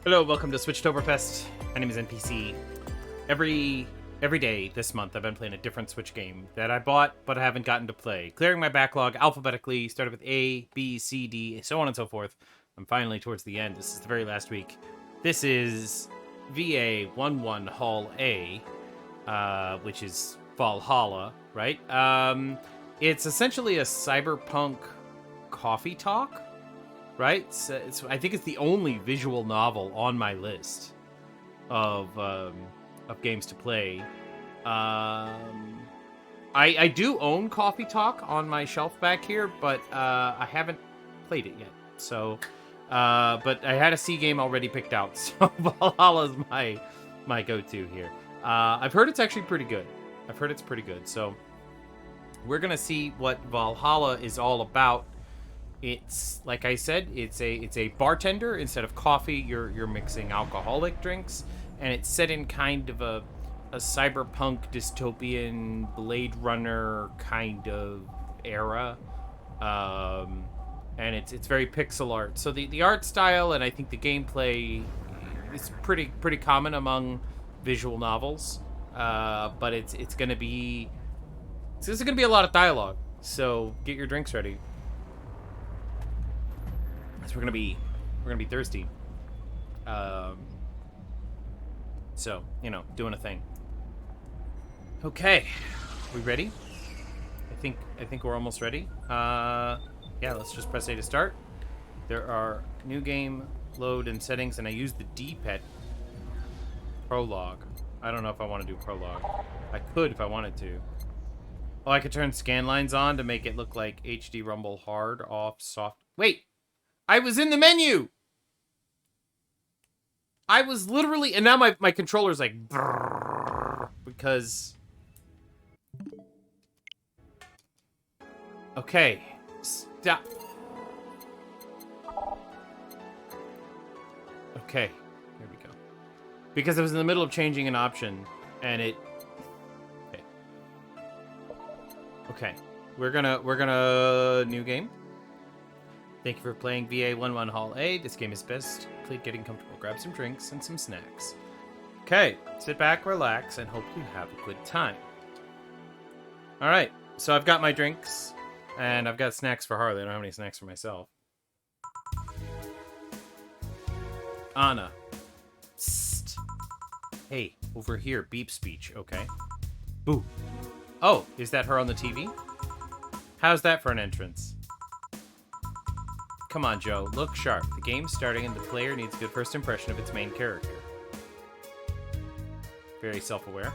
Hello, welcome to Switchtoberfest. My name is NPC. Every day this month, I've been playing a different Switch game that I bought but I haven't gotten to play. Clearing my backlog alphabetically, started with A, B, C, D, so on and so forth. I'm finally towards the end. This is the very last week. This is Va-11 Hall A, which is Valhalla, right? It's essentially a cyberpunk coffee talk. Right? I think it's the only visual novel on my list of games to play. I do own Coffee Talk on my shelf back here, but I haven't played it yet. So, but I had a C game already picked out, so Valhalla's my go-to here. I've heard it's actually pretty good. I've heard it's pretty good. So we're gonna see what Valhalla is all about. It's like I said, it's a bartender. Instead of coffee, you're mixing alcoholic drinks, and it's set in kind of a cyberpunk dystopian Blade Runner kind of era, and it's very pixel art. So the art style and I think the gameplay is pretty common among visual novels, but it's gonna be a lot of dialogue. So get your drinks ready. We're gonna be thirsty. So, doing a thing. Okay, we ready? I think we're almost ready. Yeah, let's just press A to start. There are new game, load, and settings, and I use the D-pad. Prologue. I don't know if I want to do prologue. I could if I wanted to. Oh, I could turn scan lines on to make it look like HD Rumble hard, off, soft. Wait! I was in the menu. I was literally, and now my controller's like, because. Okay, stop. Okay, here we go. Because I was in the middle of changing an option, and it. Okay, we're gonna new game. Thank you for playing Va-11 Hall A. This game is best played getting comfortable. Grab some drinks and some snacks. Okay, sit back, relax, and hope you have a good time. Alright, so I've got my drinks, and I've got snacks for Harley. I don't have any snacks for myself. Anna. Psst. Hey, over here, beep speech, okay? Boo. Oh, is that her on the TV? How's that for an entrance? Come on, Joe. Look sharp. The game's starting and the player needs a good first impression of its main character. Very self-aware.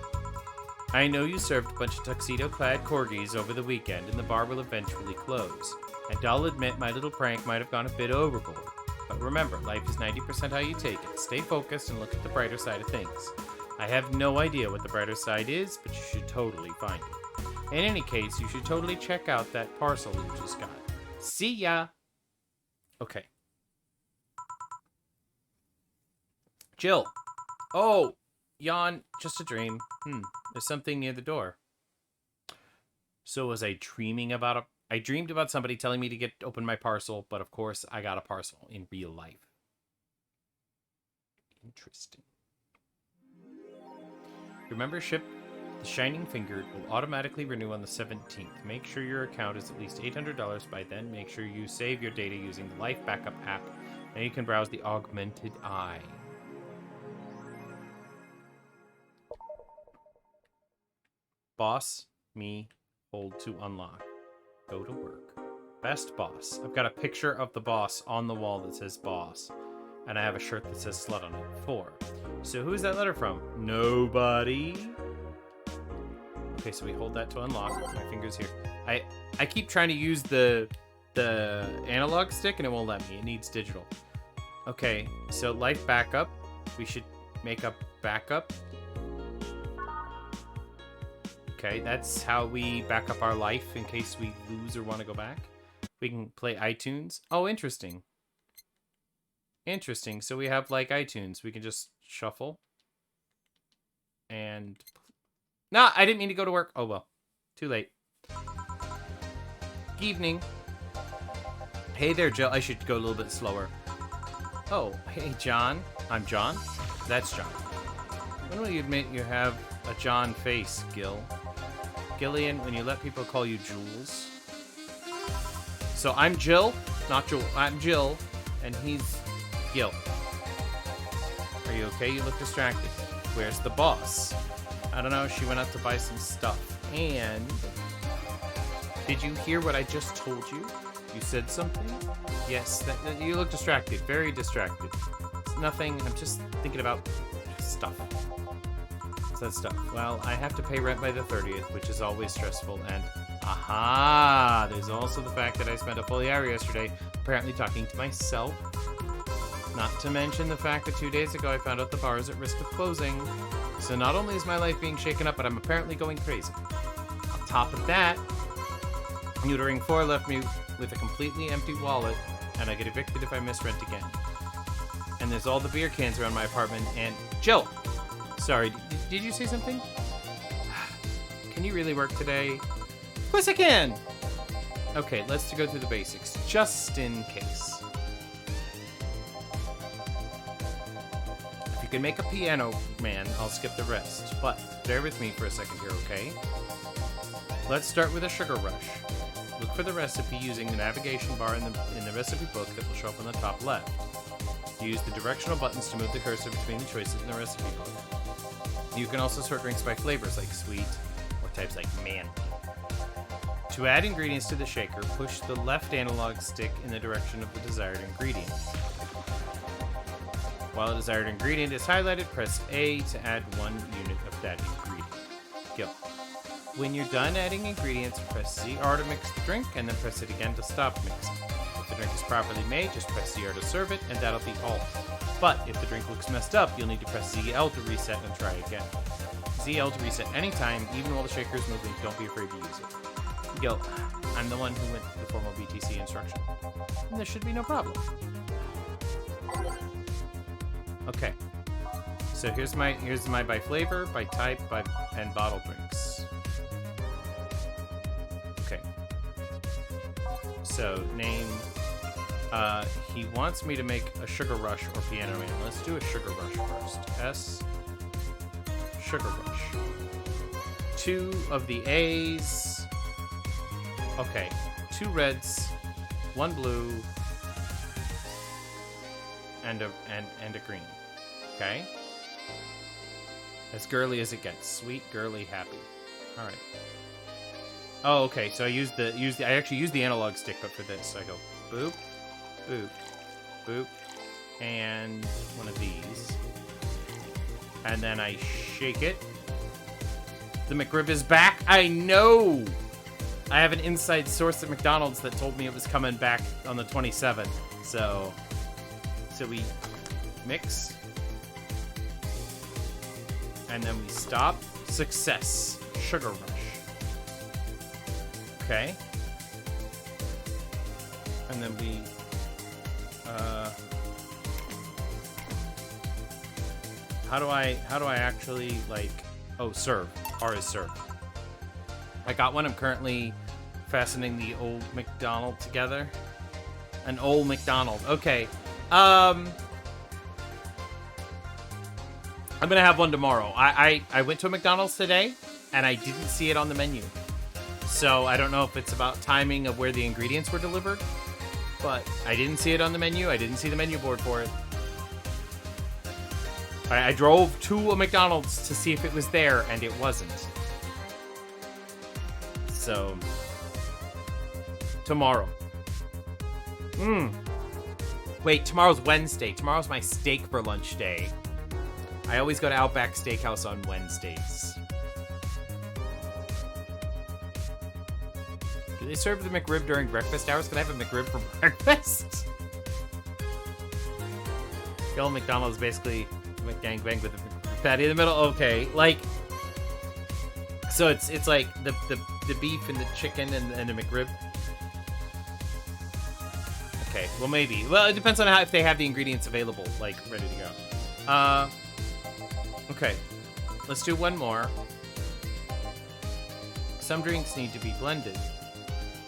I know you served a bunch of tuxedo-clad corgis over the weekend and the bar will eventually close. And I'll admit my little prank might have gone a bit overboard. But remember, life is 90% how you take it. Stay focused and look at the brighter side of things. I have no idea what the brighter side is, but you should totally find it. In any case, you should totally check out that parcel you just got. See ya! Okay. Jill. Oh, yawn. Just a dream. There's something near the door. So was I dreaming about I dreamed about somebody telling me to open my parcel, but of course I got a parcel in real life. Interesting. Your membership, the Shining Fingered, will automatically renew on the 17th. Make sure your account is at least $800 by then. Make sure you save your data using the Life Backup app. Now you can browse the Augmented Eye. Boss, me, hold to unlock. Go to work. Best boss. I've got a picture of the boss on the wall that says boss. And I have a shirt that says slut on it. 4. So who's that letter from? Nobody. Okay, so we hold that to unlock. My finger's here. I keep trying to use the analog stick and it won't let me. It needs digital. Okay, so life backup. We should make a backup. Okay, that's how we back up our life in case we lose or want to go back. We can play iTunes. Oh, interesting. Interesting. So we have like iTunes. We can just shuffle. And... Nah, I didn't mean to go to work. Oh, well. Too late. Evening. Hey there, Jill. I should go a little bit slower. Oh, hey, John. I'm John. That's John. When will you admit you have a John face, Gil? Gillian, when you let people call you Jules. So I'm Jill, not Jewel. I'm Jill, and he's Gil. Are you okay? You look distracted. Where's the boss? I don't know. She went out to buy some stuff. And did you hear what I just told you? You said something? Yes, that you look distracted. Very distracted. It's nothing. I'm just thinking about stuff. Said stuff. Well, I have to pay rent by the 30th, which is always stressful, and aha! There's also the fact that I spent a full hour yesterday apparently talking to myself. Not to mention the fact that 2 days ago I found out the bar is at risk of closing. So not only is my life being shaken up, but I'm apparently going crazy. On top of that, neutering 4 left me with a completely empty wallet, and I get evicted if I miss rent again. And there's all the beer cans around my apartment, and Jill! Sorry, did you say something? Can you really work today? Of course I can! Okay, let's go through the basics, just in case. If you can make a piano man, I'll skip the rest. But bear with me for a second here, okay? Let's start with a sugar rush. Look for the recipe using the navigation bar in the recipe book that will show up on the top left. Use the directional buttons to move the cursor between the choices in the recipe book. You can also sort drinks by flavors like sweet or types like manly. To add ingredients to the shaker, push the left analog stick in the direction of the desired ingredient. While the desired ingredient is highlighted, press A to add 1 unit of that ingredient. Go. When you're done adding ingredients, press ZR to mix the drink, and then press it again to stop mixing. If the drink is properly made, just press ZR to serve it, and that'll be all. But if the drink looks messed up, you'll need to press ZL to reset and try again. ZL to reset anytime, even while the shaker is moving. Don't be afraid to use it. Gil, I'm the one who went to the formal BTC instruction. And there should be no problem. Okay. So here's my by flavor, by type, and bottle drinks. Okay. So name. He wants me to make a sugar rush or piano man. Let's do a sugar rush first. S. Sugar rush. 2 of the A's. Okay. 2 reds, 1 blue, and a green. Okay. As girly as it gets. Sweet, girly, happy. All right. Oh, okay. So I actually use the analog stick, but for this, so I go boop, boop, boop, and one of these. And then I shake it. The McRib is back. I know! I have an inside source at McDonald's that told me it was coming back on the 27th. So we mix. And then we stop. Success. Sugar rush. Okay. And then we how do I actually, like, oh, serve. R is serve. I got one. I'm currently fastening the old McDonald together. An old McDonald. Okay. I'm gonna have one tomorrow. I went to a McDonald's today and I didn't see it on the menu. So I don't know if it's about timing of where the ingredients were delivered, but I didn't see it on the menu. I didn't see the menu board for it. I drove to a McDonald's to see if it was there, and it wasn't. So, tomorrow. Wait, tomorrow's Wednesday. Tomorrow's my steak for lunch day. I always go to Outback Steakhouse on Wednesdays. Do they serve the McRib during breakfast hours? Can I have a McRib for breakfast? Kill McDonald's basically McGangbang with a patty in the middle. Okay, like, so it's like the beef and the chicken and the McRib. Okay, well maybe. Well, it depends on if they have the ingredients available, like ready to go. Okay, let's do one more. Some drinks need to be blended.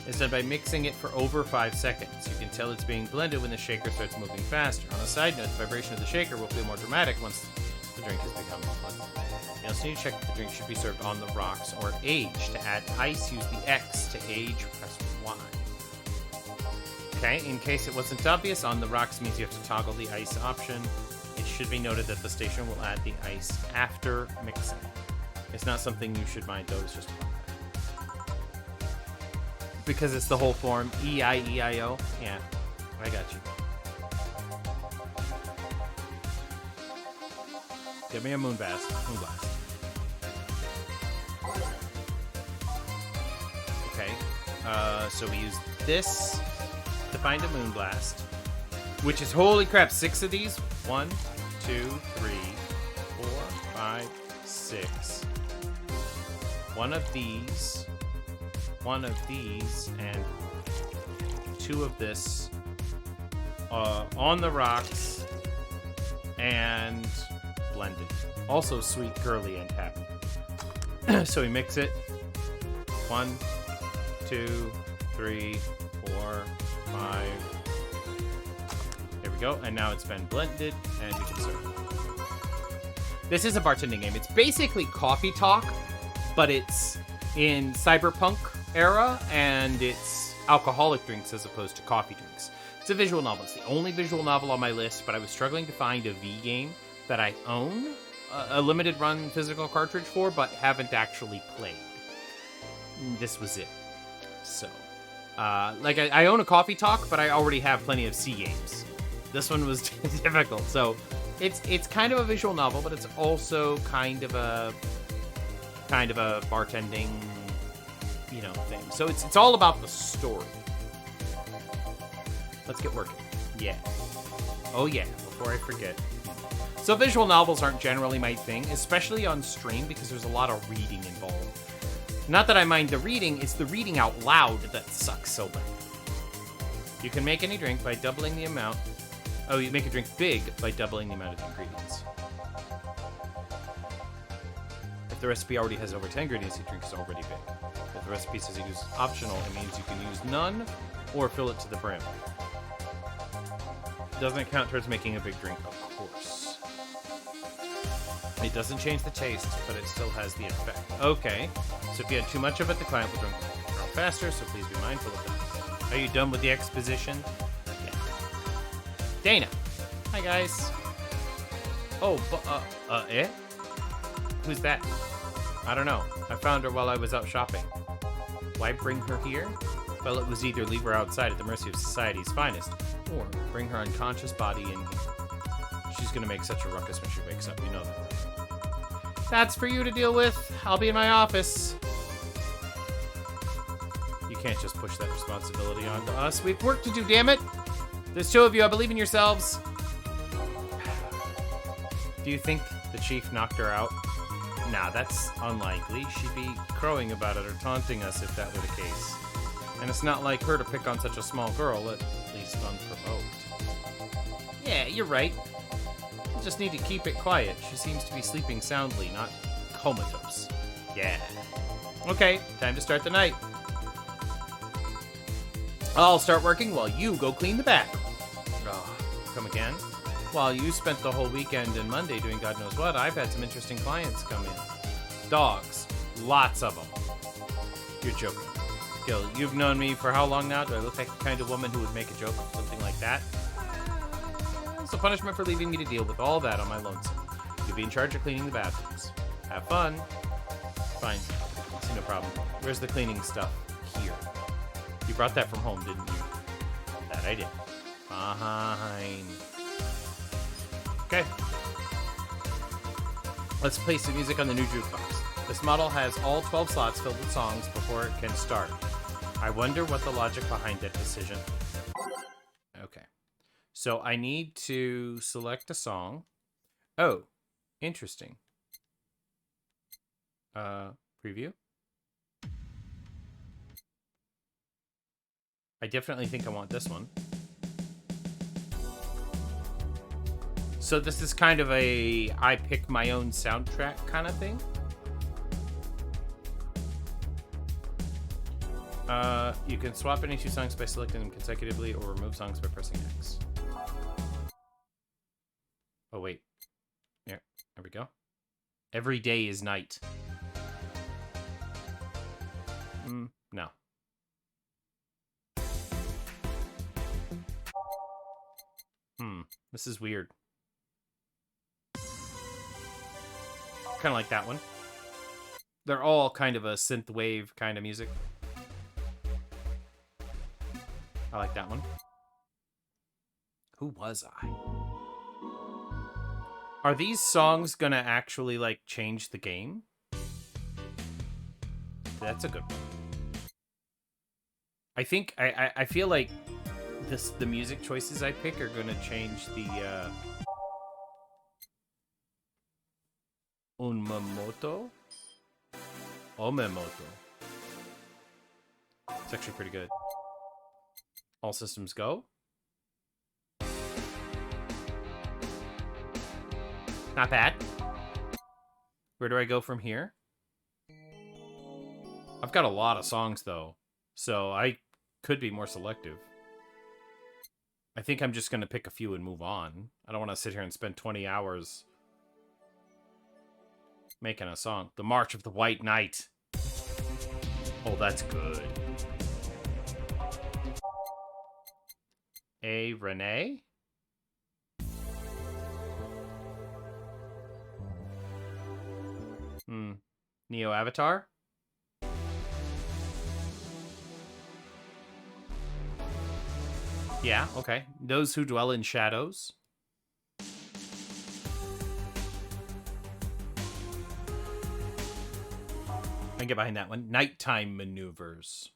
is done by mixing it for over 5 seconds. You can tell it's being blended when the shaker starts moving faster. On a side note, the vibration of the shaker will feel more dramatic once the drink has become blended. You also need to check if the drink should be served on the rocks or aged. To add ice, use the X. To age, press Y. Okay, in case it wasn't obvious, on the rocks means you have to toggle the ice option. It should be noted that the station will add the ice after mixing. It's not something you should mind, though. It's just because it's the whole form, E-I-E-I-O. Yeah, I got you. Give me a moonblast. Okay, so we use this to find a moonblast, which is, holy crap, 6 of these. 1, 2, 3, 4, 5, 6. One of these, and 2 of this on the rocks and blended. Also sweet, curly, and happy. So we mix it. 1, 2, 3, 4, 5. There we go. And now it's been blended, and we can serve it. This is a bartending game. It's basically coffee talk, but it's in cyberpunk era, and it's alcoholic drinks as opposed to coffee drinks. It's a visual novel. It's the only visual novel on my list, but I was struggling to find a V game that I own a limited run physical cartridge for, but haven't actually played. This was it. So, I own a coffee talk, but I already have plenty of C games. This one was difficult. So, it's kind of a visual novel, but it's also kind of a bartending, thing. So it's all about the story. Let's get working. Yeah. Oh yeah, before I forget. So visual novels aren't generally my thing, especially on stream, because there's a lot of reading involved. Not that I mind the reading, it's the reading out loud that sucks so bad. You can make any drink by doubling the amount. Oh, you make a drink big by doubling the amount of ingredients. If the recipe already has over 10 ingredients, the drink is already big. If the recipe says use optional, it means you can use none or fill it to the brim. Doesn't count towards making a big drink, of course. It doesn't change the taste, but it still has the effect. Okay, so if you had too much of it, the client will drink faster, so please be mindful of that. Are you done with the exposition? Yeah. Dana. Hi, guys. Oh, Who's that? I don't know. I found her while I was out shopping. Why bring her here? Well, it was either leave her outside at the mercy of society's finest, or bring her unconscious body in here. She's gonna make such a ruckus when she wakes up, you know that. That's for you to deal with. I'll be in my office. You can't just push that responsibility onto us. We have work to do, damn it! There's 2 of you. I believe in yourselves. Do you think the chief knocked her out? Nah, that's unlikely. She'd be crowing about it or taunting us if that were the case. And it's not like her to pick on such a small girl, at least unprovoked. Yeah, you're right. I just need to keep it quiet. She seems to be sleeping soundly, not comatose. Yeah. Okay, time to start the night. I'll start working while you go clean the back. Oh, come again? While you spent the whole weekend and Monday doing God knows what, I've had some interesting clients come in. Dogs. Lots of them. You're joking. Gil, you've known me for how long now? Do I look like the kind of woman who would make a joke of something like that? It's a punishment for leaving me to deal with all that on my lonesome. You'll be in charge of cleaning the bathrooms. Have fun. Fine. See, no problem. Where's the cleaning stuff? Here. You brought that from home, didn't you? That I did. Fine. Okay. Let's play some music on the new jukebox. This model has all 12 slots filled with songs before it can start. I wonder what the logic behind that decision. Okay. So I need to select a song. Oh, interesting. Preview. I definitely think I want this one. So this is kind of a I pick my own soundtrack kind of thing. You can swap any two songs by selecting them consecutively or remove songs by pressing X. Oh, wait. There we go. Every day is night. No. This is weird. Kind of like that one. They're all kind of a synthwave kind of music. I like that one. Who was I? Are these songs gonna actually, like, change the game? That's a good one. I think, I feel like the music choices I pick are gonna change the, Omemoto? Omemoto. It's actually pretty good. All systems go. Not bad. Where do I go from here? I've got a lot of songs, though, so I could be more selective. I think I'm just going to pick a few and move on. I don't want to sit here and spend 20 hours making a song. The March of the White Knight. Oh, that's good. A Renee? Neo Avatar? Yeah, okay. Those Who Dwell in Shadows. I can get behind that one. Nighttime Maneuvers.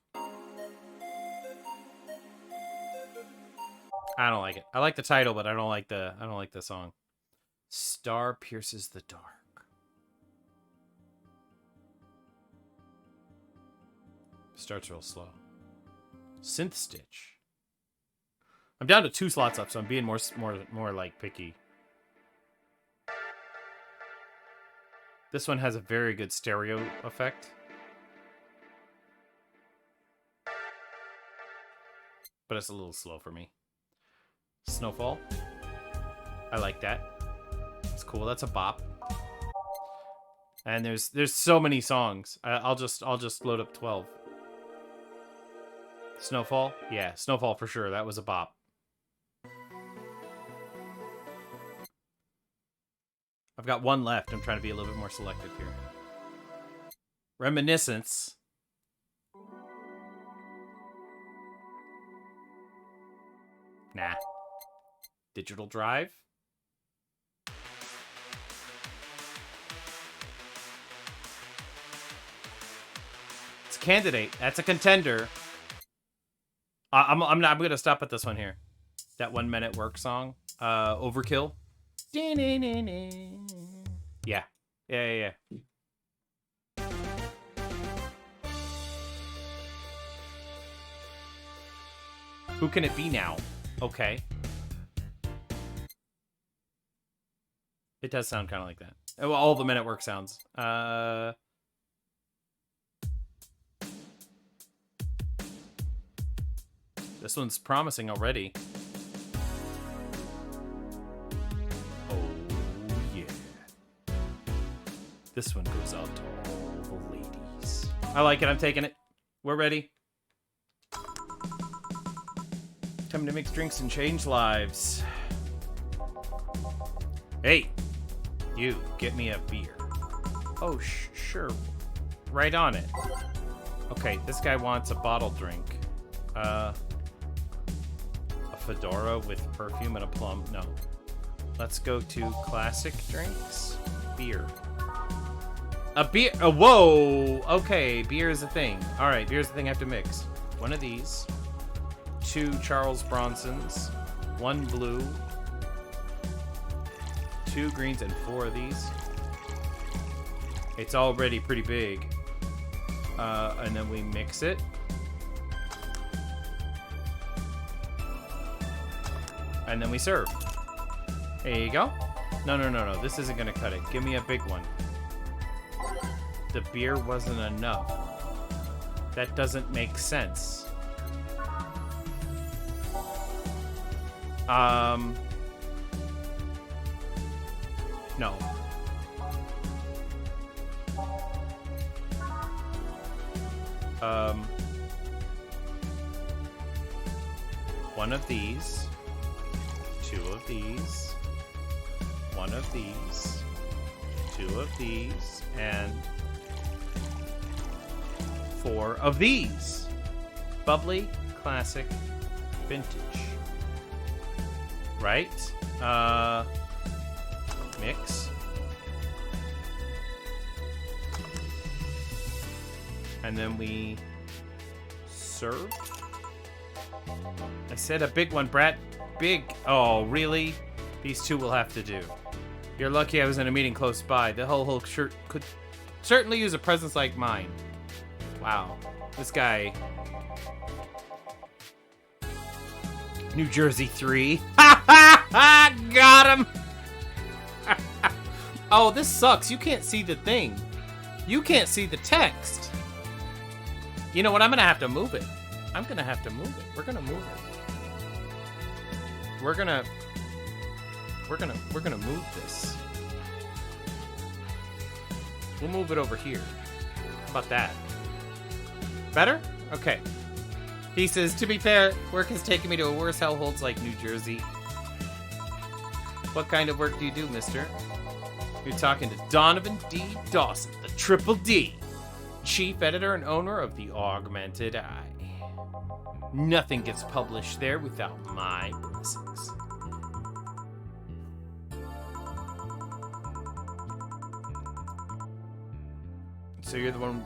I don't like it. I like the title, but I don't like the song. Star Pierces the Dark. Starts real slow. Synth Stitch. I'm down to 2 slots up, so I'm being more like picky. This one has a very good stereo effect. But it's a little slow for me. Snowfall. I like that. It's cool. That's a bop. And there's so many songs. I'll just load up 12. Snowfall? Yeah, Snowfall for sure. That was a bop. I've got one left. I'm trying to be a little bit more selective here. Reminiscence. Nah. Digital Drive. It's a candidate. That's a contender. I'm gonna stop at this one here. That 1 minute work song. Overkill. Yeah. Yeah. Who can it be now? Okay. It does sound kind of like that. Well, all the Men at Work sounds. This one's promising already. Oh, yeah. This one goes out to all the ladies. I like it. I'm taking it. We're ready. Time to mix drinks and change lives. Hey, you, get me a beer. Oh, sure. Right on it. Okay, this guy wants a bottle drink. A fedora with perfume and a plum. No. Let's go to classic drinks. Beer. A beer. Oh, whoa. Okay, beer is a thing. All right, beer is the thing I have to mix. One of these. 2 Charles Bronsons. 1 blue. 2 greens and 4 of these. It's already pretty big. And then we mix it. And then we serve. There you go. No. This isn't going to cut it. Give me a big one. The beer wasn't enough. That doesn't make sense. No. One of these, two of these, one of these, two of these, and 4 of these. Bubbly, classic, vintage. Right? Mix. And then we serve. I said a big one, Brett. Big. Oh, really? These 2 will have to do. You're lucky I was in a meeting close by. The whole Hulk shirt could certainly use a presence like mine. Wow. This guy. New Jersey 3. Ha ha ha! Got him! Oh, this sucks. You can't see the thing. You can't see the text. You know what? I'm gonna have to move it. I'm gonna have to move it. We're gonna move it. We're gonna move this. We'll move it over here. How about that? Better? Okay. He says, to be fair, work has taken me to a worse hellholes like New Jersey. What kind of work do you do, mister? You're talking to Donovan D. Dawson, the Triple D, chief editor and owner of the Augmented Eye. Nothing gets published there without my blessings. So you're the one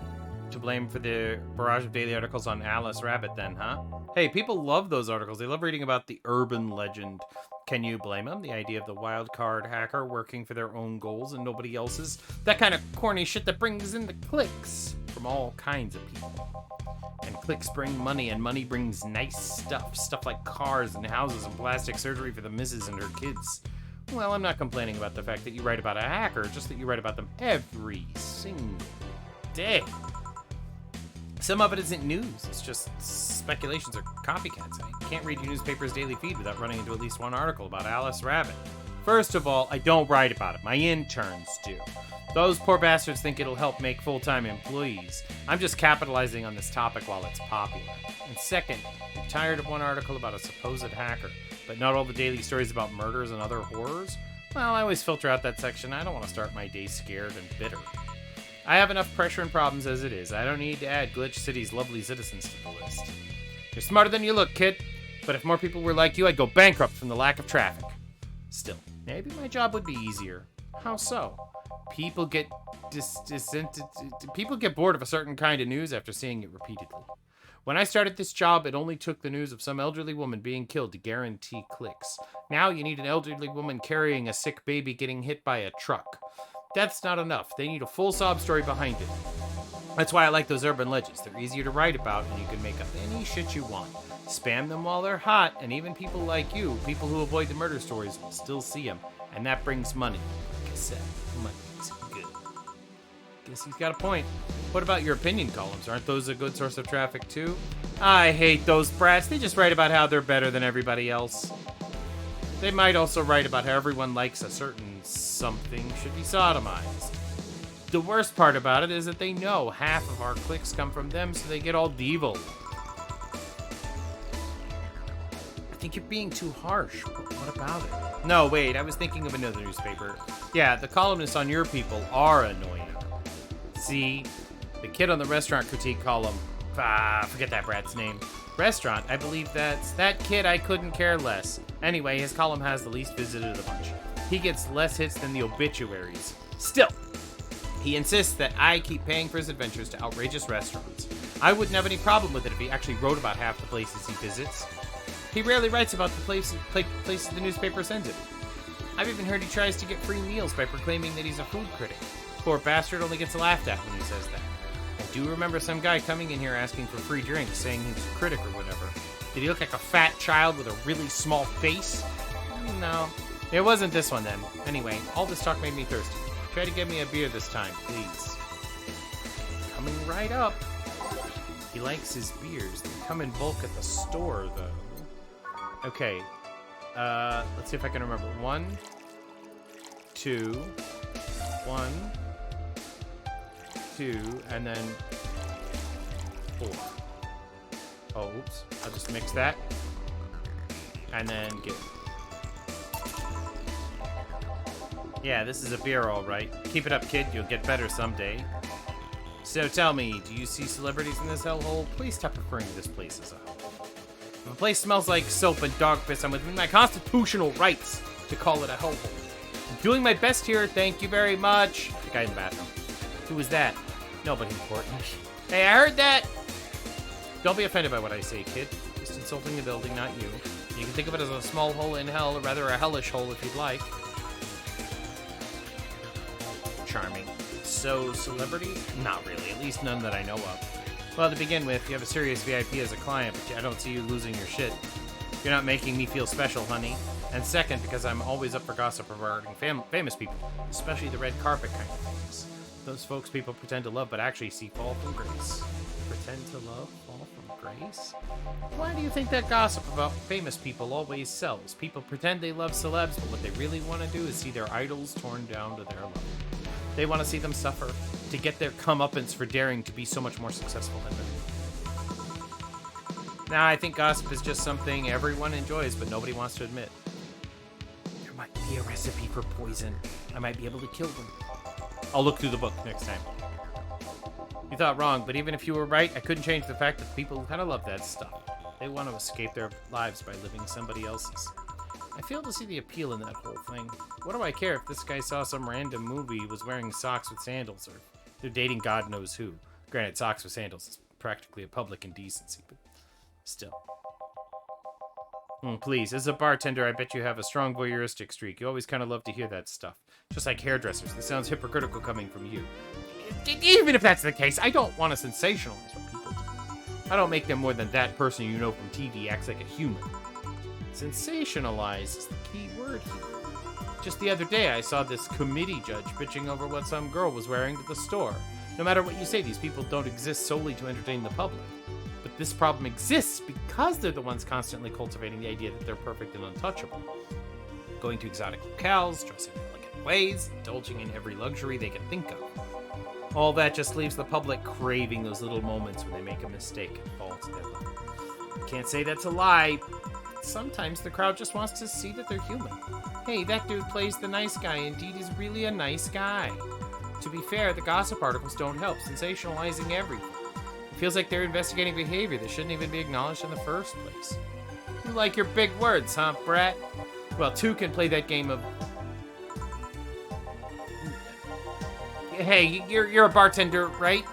to blame for the barrage of daily articles on Alice Rabbit then, huh? Hey, people love those articles. They love reading about the urban legend. Can you blame them? The idea of the wild card hacker working for their own goals and nobody else's. That kind of corny shit that brings in the clicks from all kinds of people. And clicks bring money, and money brings nice stuff. Stuff like cars and houses and plastic surgery for the missus and her kids. Well, I'm not complaining about the fact that you write about a hacker, just that you write about them every single day. Some of it isn't news. It's just speculations or copycats. I can't read your newspaper's daily feed without running into at least one article about Alice Rabbit. First of all, I don't write about it. My interns do. Those poor bastards think it'll help make full-time employees. I'm just capitalizing on this topic while it's popular. And second, I'm tired of one article about a supposed hacker, but not all the daily stories about murders and other horrors? Well, I always filter out that section. I don't want to start my day scared and bitter. I have enough pressure and problems as it is. I don't need to add Glitch City's lovely citizens to the list. You're smarter than you look, kid. But if more people were like you, I'd go bankrupt from the lack of traffic. Still, maybe my job would be easier. How so? People get people get bored of a certain kind of news after seeing it repeatedly. When I started this job, it only took the news of some elderly woman being killed to guarantee clicks. Now you need an elderly woman carrying a sick baby getting hit by a truck. That's not enough. They need a full sob story behind it. That's why I like those urban legends. They're easier to write about, and you can make up any shit you want. Spam them while they're hot, and even people like you, people who avoid the murder stories, will still see them. And that brings money. Like I said, money is good. Guess he's got a point. What about your opinion columns? Aren't those a good source of traffic too? I hate those brats. They just write about how they're better than everybody else. They might also write about how everyone likes a certain something should be sodomized. The worst part about it is that they know half of our clicks come from them, so they get all devil. I think you're being too harsh. What about it? No, wait, I was thinking of another newspaper. Yeah, the columnists on your people are annoying. See, the kid on the restaurant critique column, forget that brat's name. Restaurant, I believe that's that kid. I couldn't care less. Anyway, his column has the least visited of the bunch. He gets less hits than the obituaries. Still, he insists that I keep paying for his adventures to outrageous restaurants. I wouldn't have any problem with it if he actually wrote about half the places he visits. He rarely writes about the places the newspaper sends him. I've even heard he tries to get free meals by proclaiming that he's a food critic. Poor bastard only gets laughed at when he says that. I do remember some guy coming in here asking for free drinks, saying he was a critic or whatever. Did he look like a fat child with a really small face? No. It wasn't this one then. Anyway, all this talk made me thirsty. Try to get me a beer this time, please. Coming right up. He likes his beers. They come in bulk at the store, though. Okay. Let's see if I can remember. 1, 2, 1, 2, and then 4. Oh, oops. I'll just mix that. And then get... Yeah, this is a beer, all right. Keep it up, kid. You'll get better someday. So tell me, do you see celebrities in this hellhole? Please stop referring to this place as a hellhole. If a place smells like soap and dog piss, I'm within my constitutional rights to call it a hellhole. I'm doing my best here, thank you very much. The guy in the bathroom. Who was that? Nobody important. Hey, I heard that! Don't be offended by what I say, kid. Just insulting the building, not you. You can think of it as a small hole in hell, or rather a hellish hole if you'd like. Charming. So, celebrity? Not really, at least none that I know of. Well, to begin with, you have a serious VIP as a client, but I don't see you losing your shit. You're not making me feel special, honey. And second, because I'm always up for gossip regarding famous people, especially the red carpet kind of things. Those folks people pretend to love, but actually see fall from grace. Pretend to love, fall from grace? Why do you think that gossip about famous people always sells? People pretend they love celebs, but what they really want to do is see their idols torn down to their level. They want to see them suffer, to get their comeuppance for daring to be so much more successful than them. Nah, I think gossip is just something everyone enjoys, but nobody wants to admit. There might be a recipe for poison. I might be able to kill them. I'll look through the book next time. You thought wrong, but even if you were right, I couldn't change the fact that people kind of love that stuff. They want to escape their lives by living somebody else's. I fail to see the appeal in that whole thing. What do I care if this guy saw some random movie, was wearing socks with sandals, or they're dating God knows who? Granted, socks with sandals is practically a public indecency, but still. Please, as a bartender, I bet you have a strong voyeuristic streak. You always kind of love to hear that stuff. Just like hairdressers. This sounds hypocritical coming from you. Even if that's the case, I don't want to sensationalize what people do. I don't make them more than that person you know from TV acts like a human. Sensationalize is the key word here. Just the other day, I saw this committee judge bitching over what some girl was wearing to the store. No matter what you say, these people don't exist solely to entertain the public. But this problem exists because they're the ones constantly cultivating the idea that they're perfect and untouchable. Going to exotic locales, dressing in elegant ways, indulging in every luxury they can think of. All that just leaves the public craving those little moments when they make a mistake and fall to their level. Can't say that's a lie. Sometimes the crowd just wants to see that they're human. Hey, that dude plays the nice guy. Indeed, he's really a nice guy. To be fair, the gossip articles don't help, sensationalizing everything. It feels like they're investigating behavior that shouldn't even be acknowledged in the first place. You like your big words, huh, brat? Well, two can play that game of... Hey, you're a bartender, right?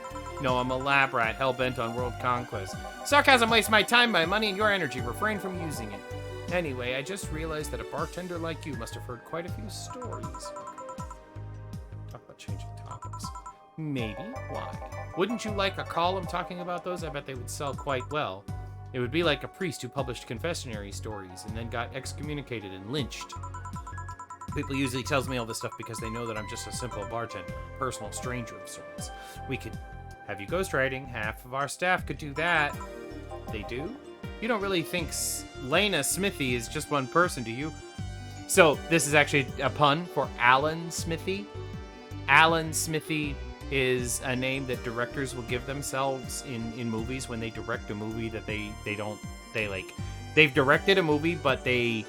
No, I'm a lab rat, hell-bent on world conquest. Sarcasm wastes my time, my money, and your energy. Refrain from using it. Anyway, I just realized that a bartender like you must have heard quite a few stories. Talk about changing topics. Maybe. Why? Wouldn't you like a column talking about those? I bet they would sell quite well. It would be like a priest who published confessionary stories and then got excommunicated and lynched. People usually tells me all this stuff because they know that I'm just a simple bartender, a personal stranger of sorts. We could have you ghostwriting. Half of our staff could do that. They do? You don't really think Lena Smithy is just one person, do you? So, this is actually a pun for Alan Smithy. Alan Smithy is a name that directors will give themselves in movies when they direct a movie that they've directed a movie, but they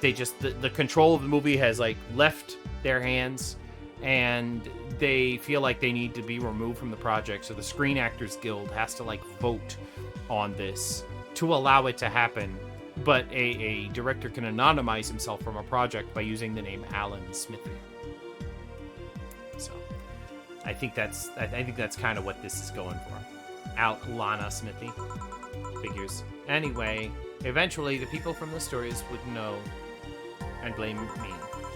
just, the control of the movie has, like, left their hands, and they feel like they need to be removed from the project, so the Screen Actors Guild has to, like, vote on this to allow it to happen, but a director can anonymize himself from a project by using the name Alan Smithy. So, I think that's kind of what this is going for. Lana Smithy. Figures. Anyway, eventually the people from the stories would know and blame me.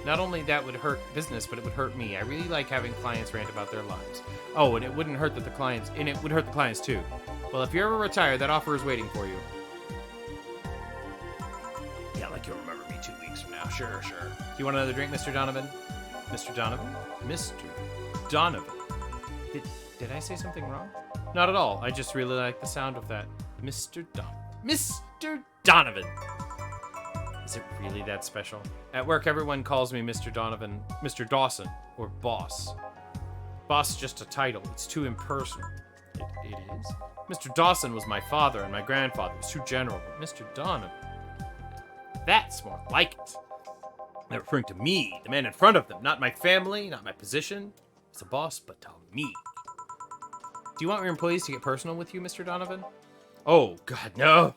Not only that would hurt business, but it would hurt me. I really like having clients rant about their lives. Oh, and it wouldn't hurt that the clients, and it would hurt the clients too. Well, if you ever retire, that offer is waiting for you. Yeah, like you'll remember me 2 weeks from now. Sure. Do you want another drink, Mr. Donovan? Mr. Donovan? Mr. Donovan. Did I say something wrong? Not at all. I just really like the sound of that. Mr. Donovan. Is it really that special? At work, everyone calls me Mr. Donovan, Mr. Dawson, or Boss. Boss is just a title. It's too impersonal. It is? Mr. Dawson was my father, and my grandfather was too general. But Mr. Donovan, that's more like it. They're referring to me, the man in front of them, not my family, not my position as a boss, but to me. Do you want your employees to get personal with you, Mr. Donovan? Oh, God, no.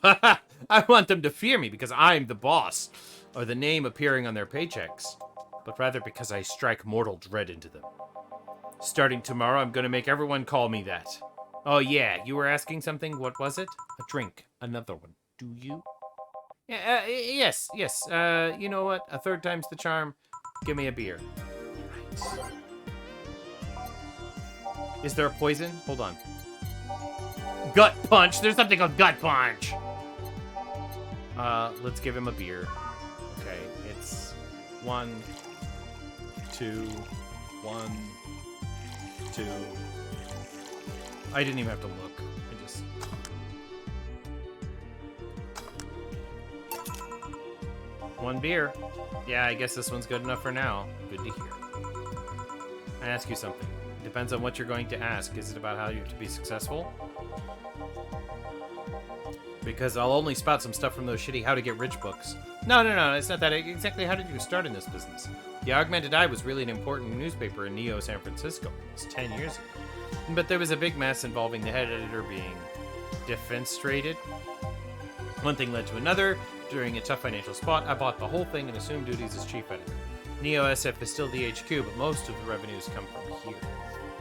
I want them to fear me because I'm the boss, or the name appearing on their paychecks, but rather because I strike mortal dread into them. Starting tomorrow, I'm going to make everyone call me that. Oh, yeah, you were asking something? What was it? A drink. Another one. Do you? Yeah, yes. You know what? A third time's the charm. Give me a beer. Right. Is there a poison? Hold on. Gut punch. There's something called gut punch. Let's give him a beer. Okay, it's 1, 2, 1, 2. I didn't even have to look. I just... One beer. Yeah, I guess this one's good enough for now. Good to hear. I ask you something. It depends on what you're going to ask. Is it about how you're to be successful? Because I'll only spout some stuff from those shitty How to Get Rich books. No, it's not that. Exactly how did you start in this business? The Augmented Eye was really an important newspaper in Neo San Francisco. It was 10 years ago. But there was a big mess involving the head editor being defenestrated. One thing led to another. During a tough financial spot, I bought the whole thing and assumed duties as chief editor. Neo SF is still the HQ, but most of the revenues come from here.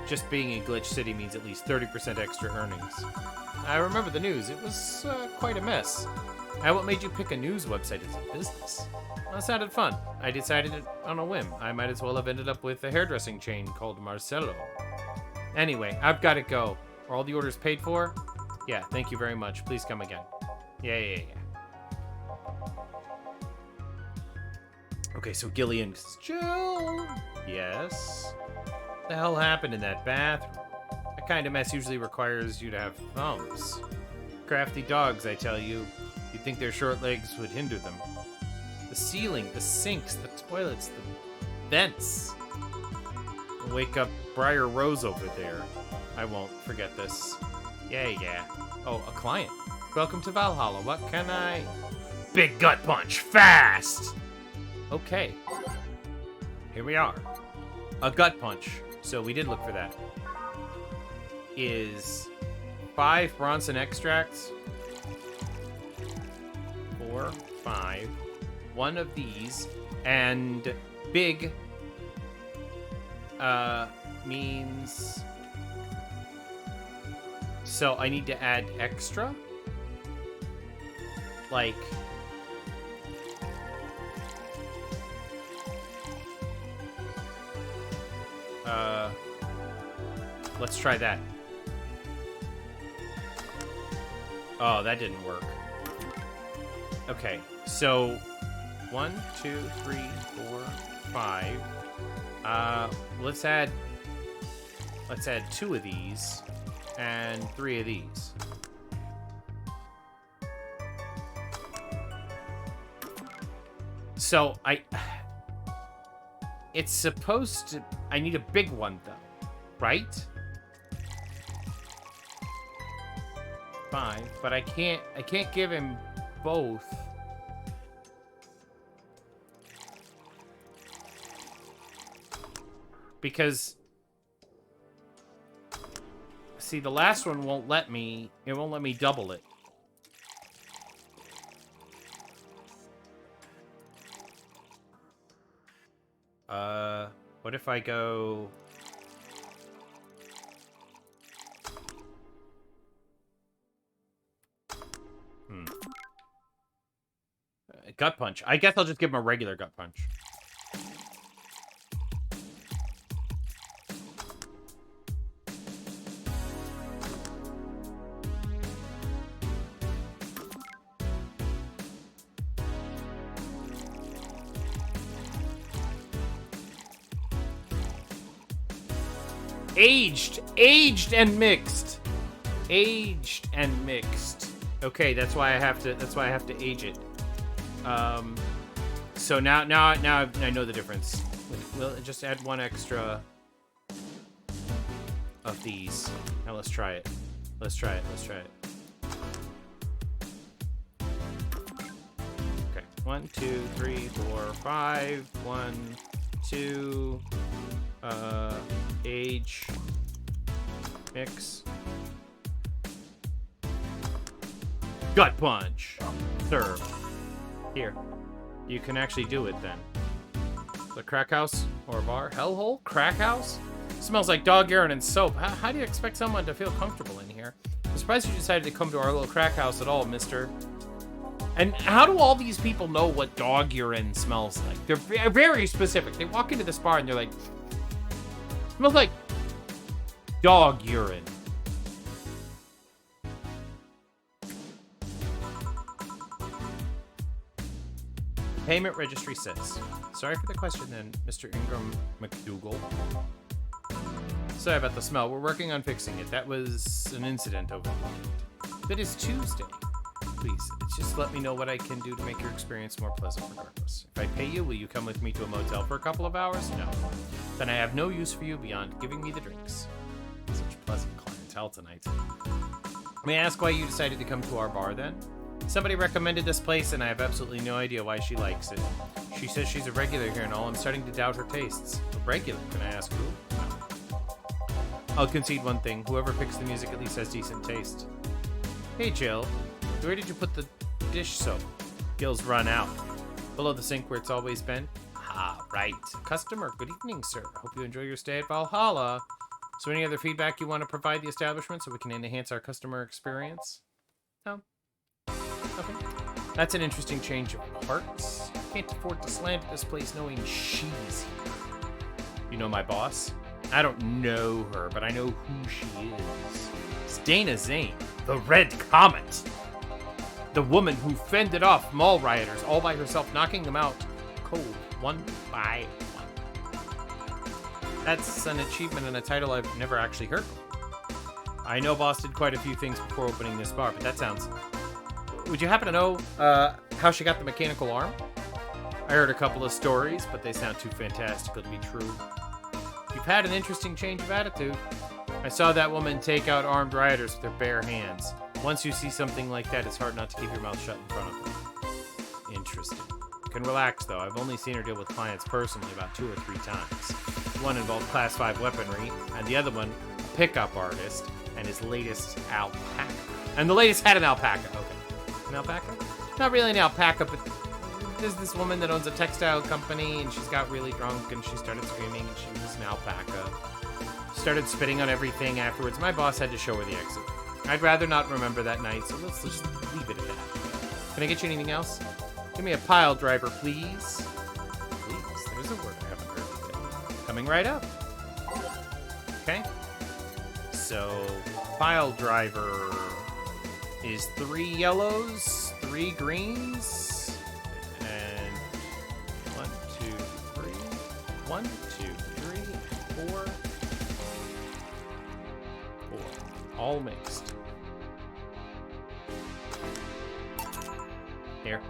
Just being in Glitch City means at least 30% extra earnings. I remember the news. It was quite a mess. What made you pick a news website as a business? Well, it sounded fun. I decided it on a whim. I might as well have ended up with a hairdressing chain called Marcello. Anyway, I've got to go. Are all the orders paid for? Yeah, thank you very much. Please come again. Yeah. Okay, so Gillian says, Jill. Yes? What the hell happened in that bathroom? That kind of mess usually requires you to have thumbs. Crafty dogs, I tell you. You'd think their short legs would hinder them. The ceiling, the sinks, the toilets, the vents. I'll wake up Briar Rose over there. I won't forget this. Yeah. Oh, a client. Welcome to Valhalla. What can I... Big gut punch, fast! Okay. Here we are. A gut punch. So we did look for that. Is 5 Bronson extracts. 4, 5. 1 of these. And big means... So I need to add extra? Like... let's try that. Oh, that didn't work. Okay, so 1, 2, 3, 4, 5. Let's add 2 of these and 3 of these. So it's supposed to... I need a big one, though. Right? 5, but I can't give him both. Because... See, the last one won't let me... It won't let me double it. What if I go... Gut punch. I guess I'll just give him a regular gut punch. Aged and mixed. Aged and mixed. Okay, that's why I have to age it. So now I know the difference. We'll just add one extra of these. Now let's try it. Let's try it. Okay. 1, 2, 3, 4, 5. 1, 2. Age. Mix. Gut punch. Serve. Here. You can actually do it then. The crack house or bar? Hellhole? Crack house? Smells like dog urine and soap. How do you expect someone to feel comfortable in here? I'm surprised you decided to come to our little crack house at all, mister. And how do all these people know what dog urine smells like? They're very specific. They walk into this bar and they're like, smells like dog urine. Payment registry says, sorry for the question then, Mr. Ingram McDougal. Sorry about the smell. We're working on fixing it. That was an incident over the weekend. It is Tuesday. Please, just let me know what I can do to make your experience more pleasant regardless. If I pay you, will you come with me to a motel for a couple of hours? No. Then I have no use for you beyond giving me the drinks. Such pleasant clientele tonight. May I ask why you decided to come to our bar then? Somebody recommended this place, and I have absolutely no idea why she likes it. She says she's a regular here and all. I'm starting to doubt her tastes. A regular? Can I ask who? No. I'll concede one thing. Whoever picks the music at least has decent taste. Hey, Jill. Where did you put the dish soap? Gil's run out. Below the sink where it's always been? Ah, right. Customer, good evening, sir. Hope you enjoy your stay at Valhalla. So any other feedback you want to provide the establishment so we can enhance our customer experience? No. Okay. That's an interesting change of hearts. Can't afford to slander this place knowing she's here. You know my boss? I don't know her, but I know who she is. It's Dana Zane, the Red Comet. The woman who fended off mall rioters all by herself, knocking them out cold, one by one. That's an achievement and a title I've never actually heard of. I know boss did quite a few things before opening this bar, but that sounds... Would you happen to know how she got the mechanical arm? I heard a couple of stories, but they sound too fantastical to be true. You've had an interesting change of attitude. I saw that woman take out armed rioters with her bare hands. Once you see something like that, it's hard not to keep your mouth shut in front of them. Interesting. You can relax, though. I've only seen her deal with clients personally about 2 or 3 times. One involved Class 5 weaponry, and the other one, a pickup artist, and his latest alpaca. And the latest had an alpaca. Okay. An alpaca? Not really an alpaca, but there's this woman that owns a textile company, and she's got really drunk, and she started screaming, and she was an alpaca. Started spitting on everything afterwards. My boss had to show her the exit. I'd rather not remember that night, so let's just leave it at that. Can I get you anything else? Give me a pile driver, please. Please, there's a word I haven't heard today. Coming right up. Okay. So, pile driver is 3 yellows, 3 greens, and 1, 2, 3. 1, 2, 3, 4. All mixed. Here.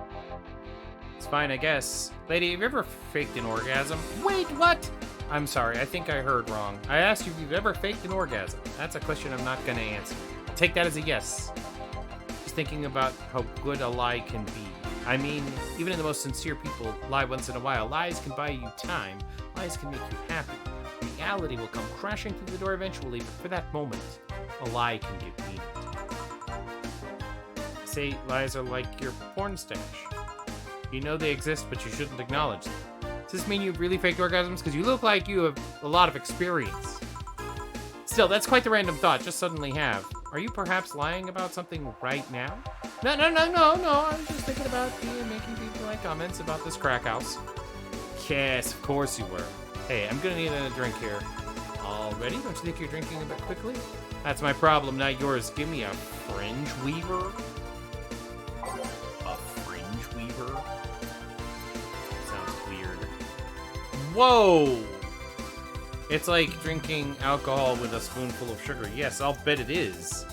It's fine, I guess. Lady, have you ever faked an orgasm? Wait, what? I'm sorry, I think I heard wrong. I asked you if you've ever faked an orgasm. That's a question I'm not gonna answer. Take that as a yes. Just thinking about how good a lie can be. I mean, even in the most sincere people lie once in a while. Lies can buy you time. Lies can make you happy. Reality will come crashing through the door eventually, but for that moment, a lie can give meaning. Say lies are like your porn stash. You know they exist, but you shouldn't acknowledge them. Does this mean you've really faked orgasms? Because you look like you have a lot of experience. Still, that's quite the random thought, just suddenly have. Are you perhaps lying about something right now? No. I was just thinking about you making people like comments about this crack house. Yes, of course you were. Hey, I'm gonna need a drink here. Already? Don't you think you're drinking a bit quickly? That's my problem, not yours. Give me a fringe weaver. A fringe weaver? Sounds weird. Whoa! It's like drinking alcohol with a spoonful of sugar. Yes, I'll bet it is.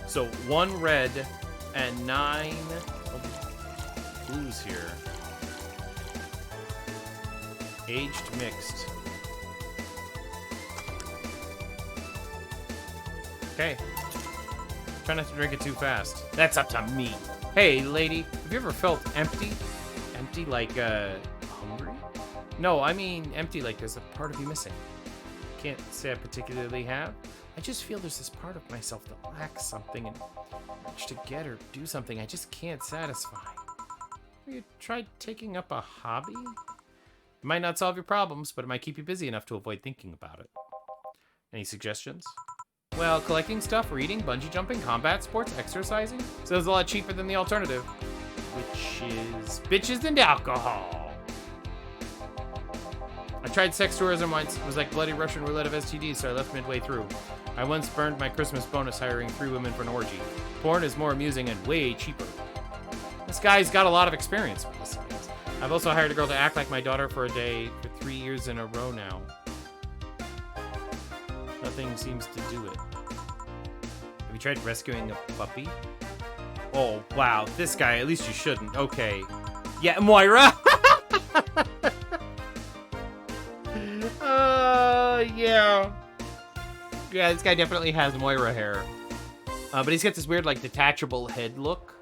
So 1 red and 9 blues here. Aged mixed. Okay. Try not to drink it too fast. That's up to me. Hey, lady, have you ever felt empty? Empty like, hungry? No, I mean empty like there's a part of you missing. Can't say I particularly have. I just feel there's this part of myself that lacks something and urge to get or do something I just can't satisfy. Have you tried taking up a hobby? It might not solve your problems, but it might keep you busy enough to avoid thinking about it. Any suggestions? Well, collecting stuff, reading, bungee jumping, combat sports, exercising. Sounds a lot cheaper than the alternative, which is bitches and alcohol. I tried sex tourism once. It was like bloody Russian roulette of STDs, so I left midway through. I once burned my Christmas bonus hiring 3 women for an orgy. Porn is more amusing and way cheaper. This guy's got a lot of experience with this. I've also hired a girl to act like my daughter for a day for 3 years in a row now. Nothing seems to do it. Have you tried rescuing a puppy? Oh, wow. This guy, at least you shouldn't. Okay. Yeah, Moira! Yeah. Yeah, this guy definitely has Moira hair. But he's got this weird, like, detachable head look.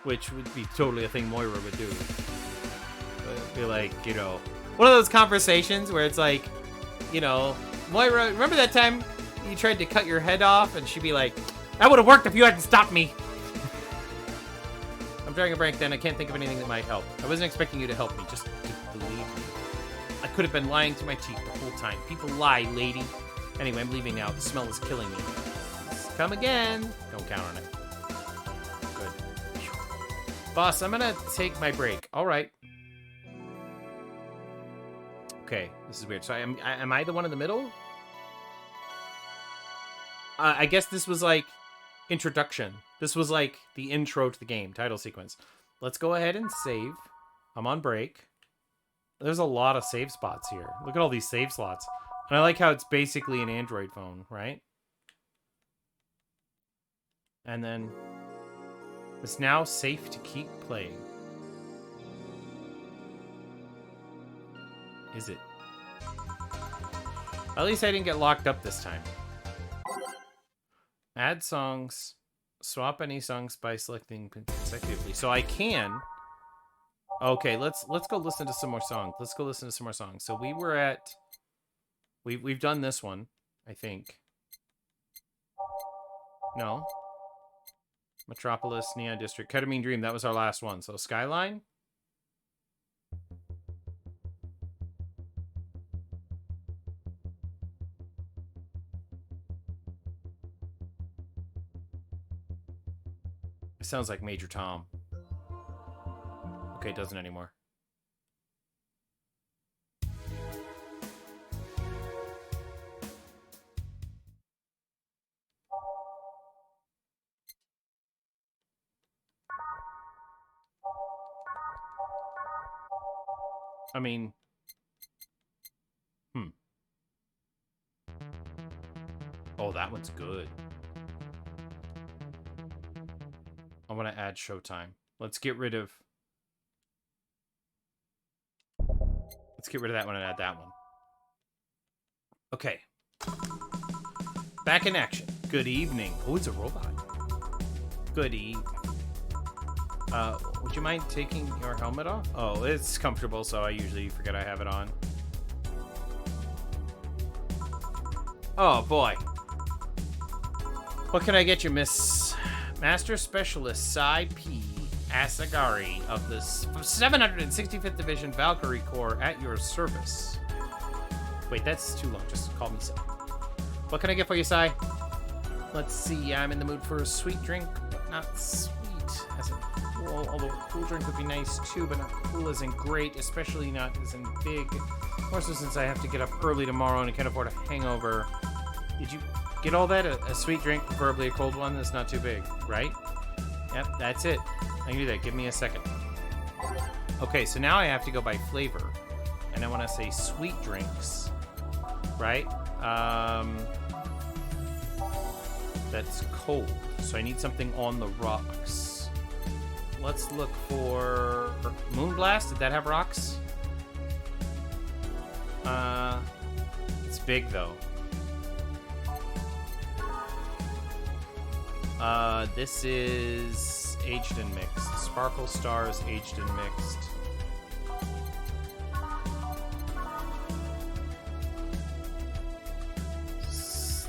Which would be totally a thing Moira would do. It'd be like, you know, one of those conversations where it's like, you know, Moira, remember that time you tried to cut your head off? And she'd be like, that would have worked if you hadn't stopped me. I'm trying a prank then. I can't think of anything that might help. I wasn't expecting you to help me, just to believe me. I could have been lying to my teeth the whole time. People lie, lady. Anyway, I'm leaving now. The smell is killing me. Come again. Don't count on it. Good. Boss, I'm gonna take my break. All right. Okay, this is weird. So am I the one in the middle? I guess this was like introduction. This was like the intro to the game, title sequence. Let's go ahead and save. I'm on break. There's a lot of save spots here. Look at all these save slots. And I like how it's basically an Android phone, right? And then it's now safe to keep playing. Is it? At least I didn't get locked up this time. Add songs. Swap any songs by selecting consecutively. So I can. Okay, let's go listen to some more songs. Let's go listen to some more songs. So we were at. We've done this one, I think. No. Metropolis, Neon District, Ketamine Dream. That was our last one. So Skyline. It sounds like Major Tom. Okay, it doesn't anymore. I mean, oh, that one's good. I want to add Showtime. Let's get rid of that one and add that one. Okay. Back in action. Good evening. Oh, it's a robot. Good evening. Would you mind taking your helmet off? Oh, it's comfortable, so I usually forget I have it on. Oh, boy. What can I get you, Miss Master Specialist Sai P. Asagari of the 765th Division Valkyrie Corps at your service. Wait, that's too long. Just call me Sai. What can I get for you, Sai? Let's see. I'm in the mood for a sweet drink, but not sweet. Well, although a cool drink would be nice too, but not cool isn't great, especially not isn't big. More so since I have to get up early tomorrow and I can't afford a hangover. Did you get all that? A sweet drink, preferably a cold one that's not too big, right? Yep, that's it. I can do that. Give me a second. Okay, so now I have to go by flavor. And I want to say sweet drinks. right? That's cold. So I need something on the rocks. Let's look for Moonblast. Did that have rocks? It's big though. This is aged and mixed. Sparkle Stars, aged and mixed.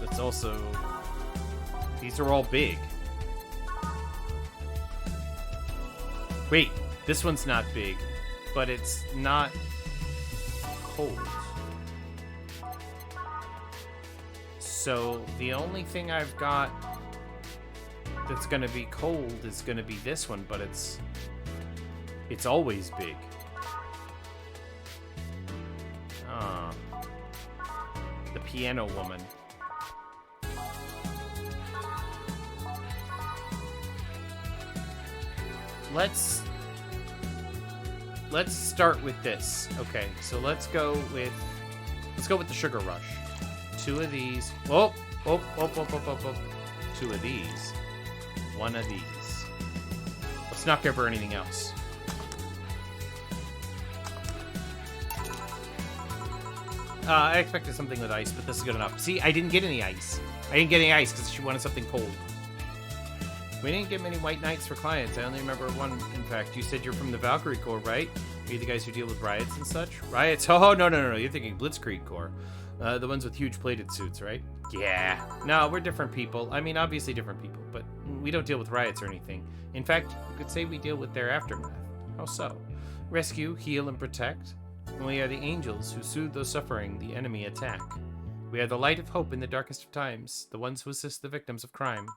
That's also... These are all big. Wait, this one's not big, but it's not cold. So the only thing I've got that's gonna be cold is gonna be this one, but it's always big. Ah, the piano woman. Let's start with this. Okay, so let's go with the Sugar Rush. 2 of these. Oh. 2 of these. 1 of these. Let's not give her anything else. I expected something with ice, but this is good enough. See, I didn't get any ice. I didn't get any ice because she wanted something cold. We didn't get many white knights for clients. I only remember one, in fact. You said you're from the Valkyrie Corps, right? Are you the guys who deal with riots and such? Riots? Oh, no. You're thinking Blitzkrieg Corps. The ones with huge plated suits, right? Yeah. No, we're different people. I mean, obviously different people, but we don't deal with riots or anything. In fact, you could say we deal with their aftermath. How so? Rescue, heal, and protect. And we are the angels who soothe those suffering the enemy attack. We are the light of hope in the darkest of times, the ones who assist the victims of crime.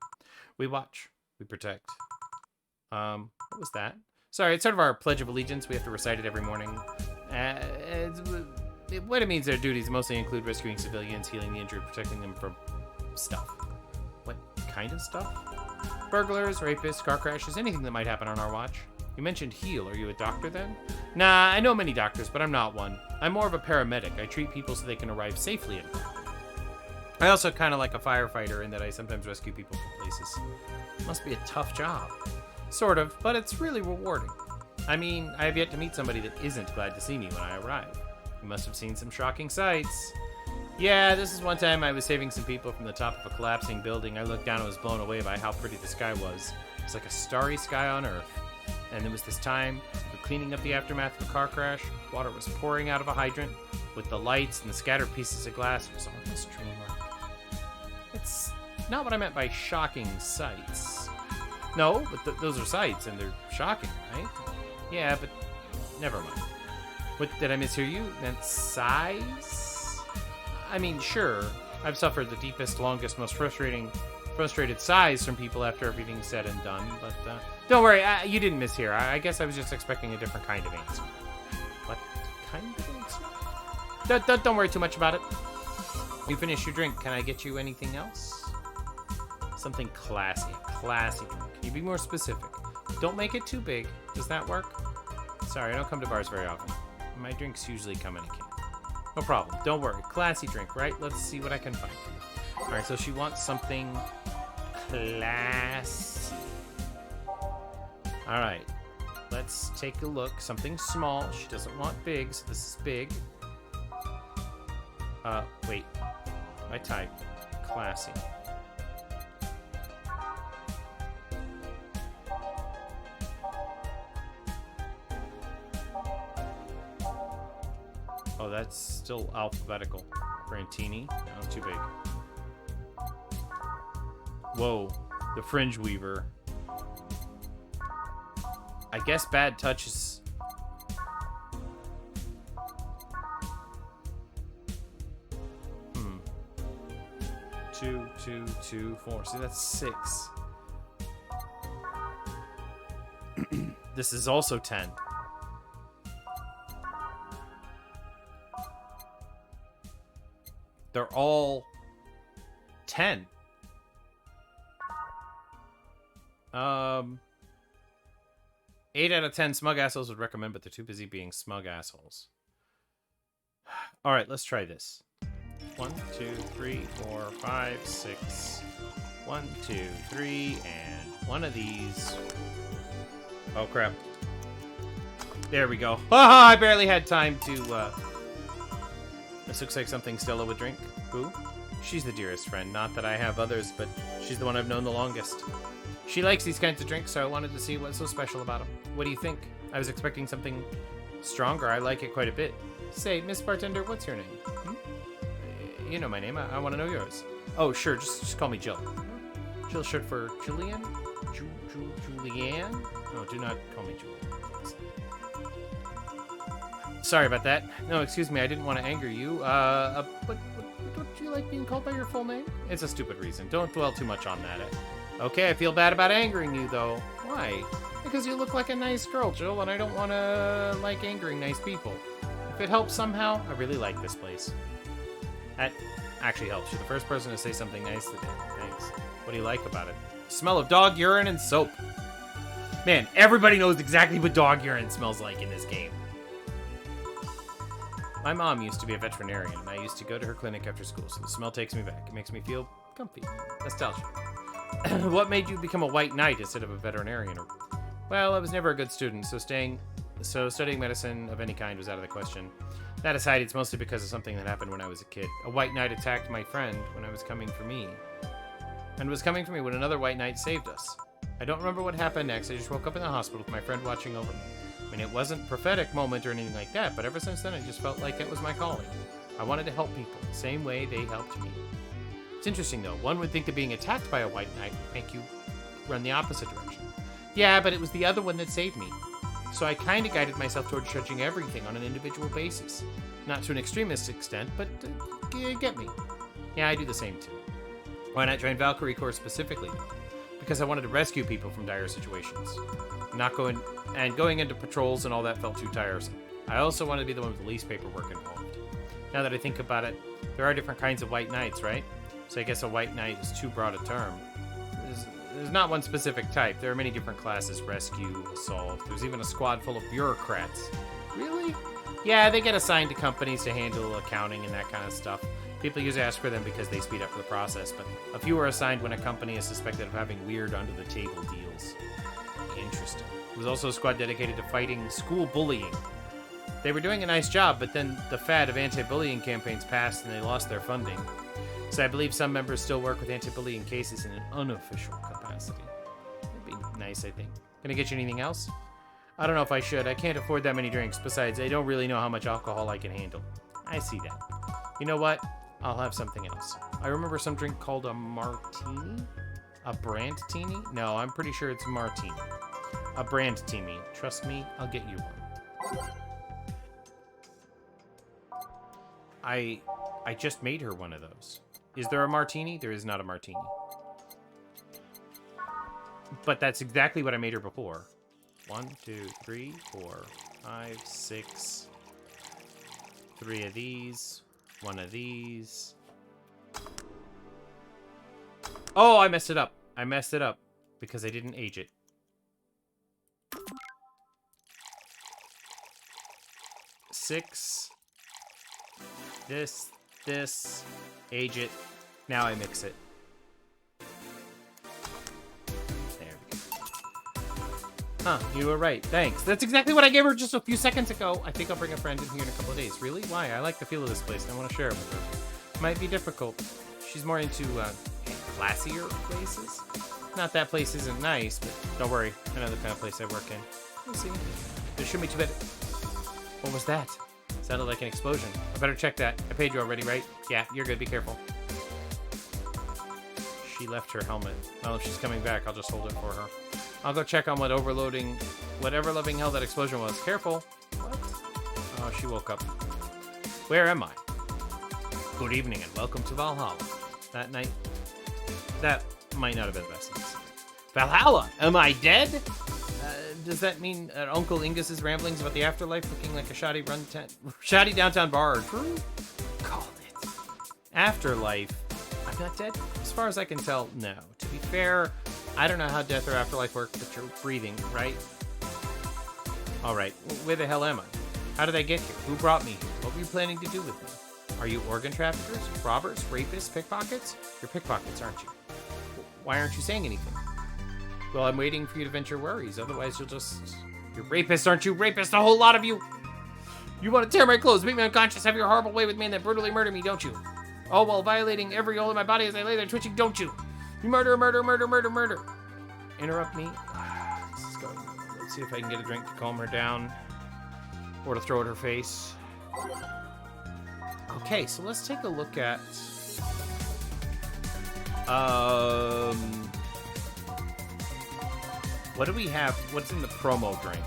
We watch. We protect. What was that? Sorry, it's sort of our Pledge of Allegiance. We have to recite it every morning. What it means, their duties mostly include rescuing civilians, healing the injured, protecting them from stuff. What kind of stuff? Burglars, rapists, car crashes, anything that might happen on our watch. You mentioned heal. Are you a doctor then? Nah, I know many doctors, but I'm not one. I'm more of a paramedic. I treat people so they can arrive safely at work. I also kind of like a firefighter in that I sometimes rescue people from places. Must be a tough job. Sort of, but it's really rewarding. I mean, I have yet to meet somebody that isn't glad to see me when I arrive. You must have seen some shocking sights. Yeah, this is one time I was saving some people from the top of a collapsing building. I looked down and was blown away by how pretty the sky was. It was like a starry sky on Earth. And there was this time, we were cleaning up the aftermath of a car crash. Water was pouring out of a hydrant. With the lights and the scattered pieces of glass, it was almost dreamlike. It's not what I meant by shocking sights. No, but those are sights, and they're shocking, right? Yeah, but never mind. What, did I mishear you? Meant size? I mean, sure, I've suffered the deepest, longest, most frustrated sighs from people after everything's said and done, but don't worry, you didn't mishear. I guess I was just expecting a different kind of answer. What kind of answer? Don't worry too much about it. You finished your drink. Can I get you anything else? Something classy. Classy drink. Can you be more specific? Don't make it too big. Does that work? Sorry, I don't come to bars very often. My drinks usually come in a can. No problem. Don't worry. Classy drink, right? Let's see what I can find. All right, so she wants something classy. All right. Let's take a look. Something small. She doesn't want big, so this is big. Wait. I type classy. Oh, that's still alphabetical. Brantini? No, too big. Whoa. The Fringe Weaver. I guess Bad Touch is... Two, 4. See, that's 6. This is also 10. They're all 10. 8 out of 10 smug assholes would recommend, but they're too busy being smug assholes. All right, let's try this. 1, 2, 3, 4, 5, 6. 1, 2, 3, and one of these. Oh, crap. There we go. Ah, I barely had time to, This looks like something Stella would drink. Who? She's the dearest friend. Not that I have others, but she's the one I've known the longest. She likes these kinds of drinks, so I wanted to see what's so special about them. What do you think? I was expecting something stronger. I like it quite a bit. Say, Miss Bartender, what's your name? You know my name. I want to know yours. Oh, sure. Just call me Jill. Jill short for Julian? Julianne? Oh, do not call me Julian. Sorry about that. No, excuse me. I didn't want to anger you. But do you like being called by your full name? It's a stupid reason. Don't dwell too much on that. Okay, I feel bad about angering you, though. Why? Because you look like a nice girl, Jill, and I don't want to like angering nice people. If it helps somehow, I really like this place. That actually helps. You're the first person to say something nice today. Thanks. What do you like about it? Smell of dog urine and soap. Man, everybody knows exactly what dog urine smells like in this game. My mom used to be a veterinarian, and I used to go to her clinic after school, so the smell takes me back. It makes me feel comfy, nostalgic. What made you become a white knight instead of a veterinarian? Well, I was never a good student, so studying medicine of any kind was out of the question. That aside, it's mostly because of something that happened when I was a kid. A white knight attacked my friend when I was coming for me. And was coming for me when another white knight saved us. I don't remember what happened next. I just woke up in the hospital with my friend watching over me. I mean, it wasn't a prophetic moment or anything like that, but ever since then, I just felt like it was my calling. I wanted to help people, the same way they helped me. It's interesting, though. One would think that being attacked by a white knight would make you run the opposite direction. Yeah, but it was the other one that saved me. So I kind of guided myself towards judging everything on an individual basis. Not to an extremist extent, but get me. Yeah, I do the same, too. Why not join Valkyrie Corps specifically? Because I wanted to rescue people from dire situations. Going into patrols and all that felt too tiresome. I also wanted to be the one with the least paperwork involved. Now that I think about it, there are different kinds of white knights, right? So I guess a white knight is too broad a term. There's not one specific type. There are many different classes: rescue, assault. There's even a squad full of bureaucrats. Really? Yeah, they get assigned to companies to handle accounting and that kind of stuff. People usually ask for them because they speed up the process, but a few are assigned when a company is suspected of having weird under-the-table deals. Interesting. There was also a squad dedicated to fighting school bullying. They were doing a nice job, but then the fad of anti-bullying campaigns passed and they lost their funding. So I believe some members still work with anti-bullying cases in an unofficial capacity. That'd be nice, I think. Can I get you anything else? I don't know if I should. I can't afford that many drinks. Besides, I don't really know how much alcohol I can handle. I see that. You know what? I'll have something else. I remember some drink called a martini? A brand-tini? No, I'm pretty sure it's martini. A brand-tini. Trust me, I'll get you one. I just made her one of those. Is there a martini? There is not a martini. But that's exactly what I made her before. 1, 2, 3, 4, 5, 6. 3 of these. 1 of these. Oh, I messed it up. I messed it up because I didn't age it. Six. This. Age it. Now I mix it. There we go. Huh, you were right. Thanks. That's exactly what I gave her just a few seconds ago. I think I'll bring a friend in here in a couple of days. Really? Why? I like the feel of this place and I want to share it with her. Might be difficult. She's more into, classier places. Not that place isn't nice, but don't worry. I know the kind of place I work in. We'll see. There shouldn't be too bad. What was that? Sounded like an explosion. I better check that. I paid you already, right? Yeah, you're good. Be careful. She left her helmet. Well, if she's coming back, I'll just hold it for her. I'll go check on whatever loving hell that explosion was. Careful. What? Oh, she woke up. Where am I? Good evening and welcome to Valhalla. That might not have been the best thing to say. Valhalla! Am I dead? Does that mean Uncle Ingus's ramblings about the afterlife looking like a shoddy downtown bar are true? Call it. Afterlife? I'm not dead? As far as I can tell, no. To be fair, I don't know how death or afterlife work, but you're breathing, right? Alright, where the hell am I? How did I get here? Who brought me here? What were you planning to do with me? Are you organ traffickers, robbers, rapists, pickpockets? You're pickpockets, aren't you? Why aren't you saying anything? Well, I'm waiting for you to vent your worries. Otherwise, you'll just... You're rapists, aren't you? Rapists, a whole lot of you! You want to tear my clothes, make me unconscious, have your horrible way with me, and then brutally murder me, don't you? Oh, while violating every hole in my body as I lay there twitching, don't you? You murder, murder, murder, murder, murder. Interrupt me. This is going... Let's see if I can get a drink to calm her down. Or to throw at her face. Okay, so let's take a look at... What do we have? What's in the promo drink?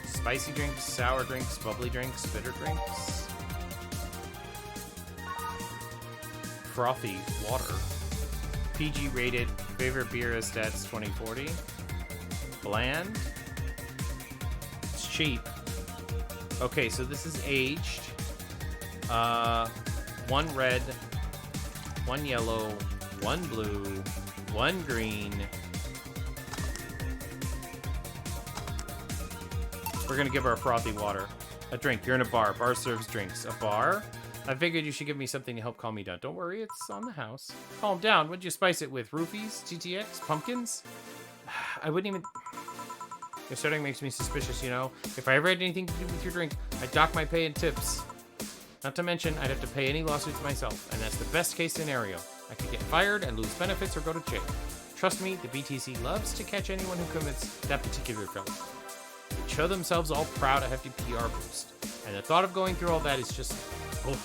Spicy drinks, sour drinks, bubbly drinks, bitter drinks. Frothy water. PG rated. Favorite beer is Stats 2040. Bland. It's cheap. Okay, so this is aged. One red, one yellow, one blue, one green. We're gonna give her a frothy water. A drink. You're in a bar. Bar serves drinks. A bar? I figured you should give me something to help calm me down. Don't worry, it's on the house. Calm down. What'd you spice it with? Roofies? GTX? Pumpkins? I wouldn't even... Your starting makes me suspicious, you know. If I ever had anything to do with your drink, I'd dock my pay and tips. Not to mention, I'd have to pay any lawsuits myself, and that's the best case scenario. I could get fired and lose benefits or go to jail. Trust me, the BTC loves to catch anyone who commits that particular felony. They show themselves all proud a hefty PR boost, and the thought of going through all that is just... Oh.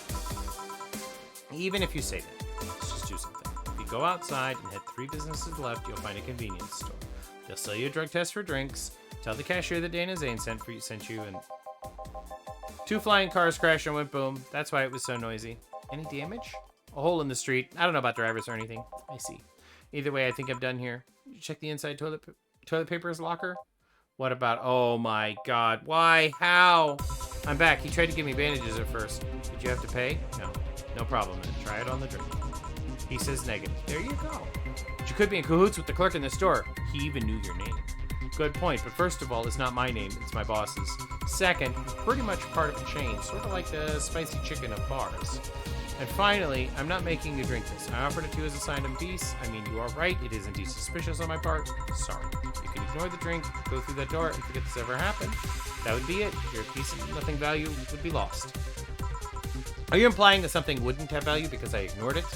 Even if you say that, let's just do something. If you go outside and hit 3 businesses left, you'll find a convenience store. They'll sell you a drug test for drinks. Tell the cashier that Dana Zane sent you, and 2 flying cars crashed and went boom. That's why it was so noisy. Any damage? A hole in the street. I don't know about drivers or anything. I see. Either way, I think I'm done here. Did you check the inside toilet paper's locker? What about... Oh my god. Why? How? I'm back. He tried to give me bandages at first. Did you have to pay? No. No problem, man. Try it on the drink. He says negative. There you go. But you could be in cahoots with the clerk in the store. He even knew your name. Good point, but first of all, it's not my name, it's my boss's. Second, pretty much part of a chain, sort of like the spicy chicken of bars. And finally, I'm not making you drink this. I offered it to you as a sign of peace. I mean, you are right, it is indeed suspicious on my part. Sorry. You can ignore the drink, go through that door, and forget this ever happened. That would be it. Your piece of nothing value would be lost. Are you implying that something wouldn't have value because I ignored it?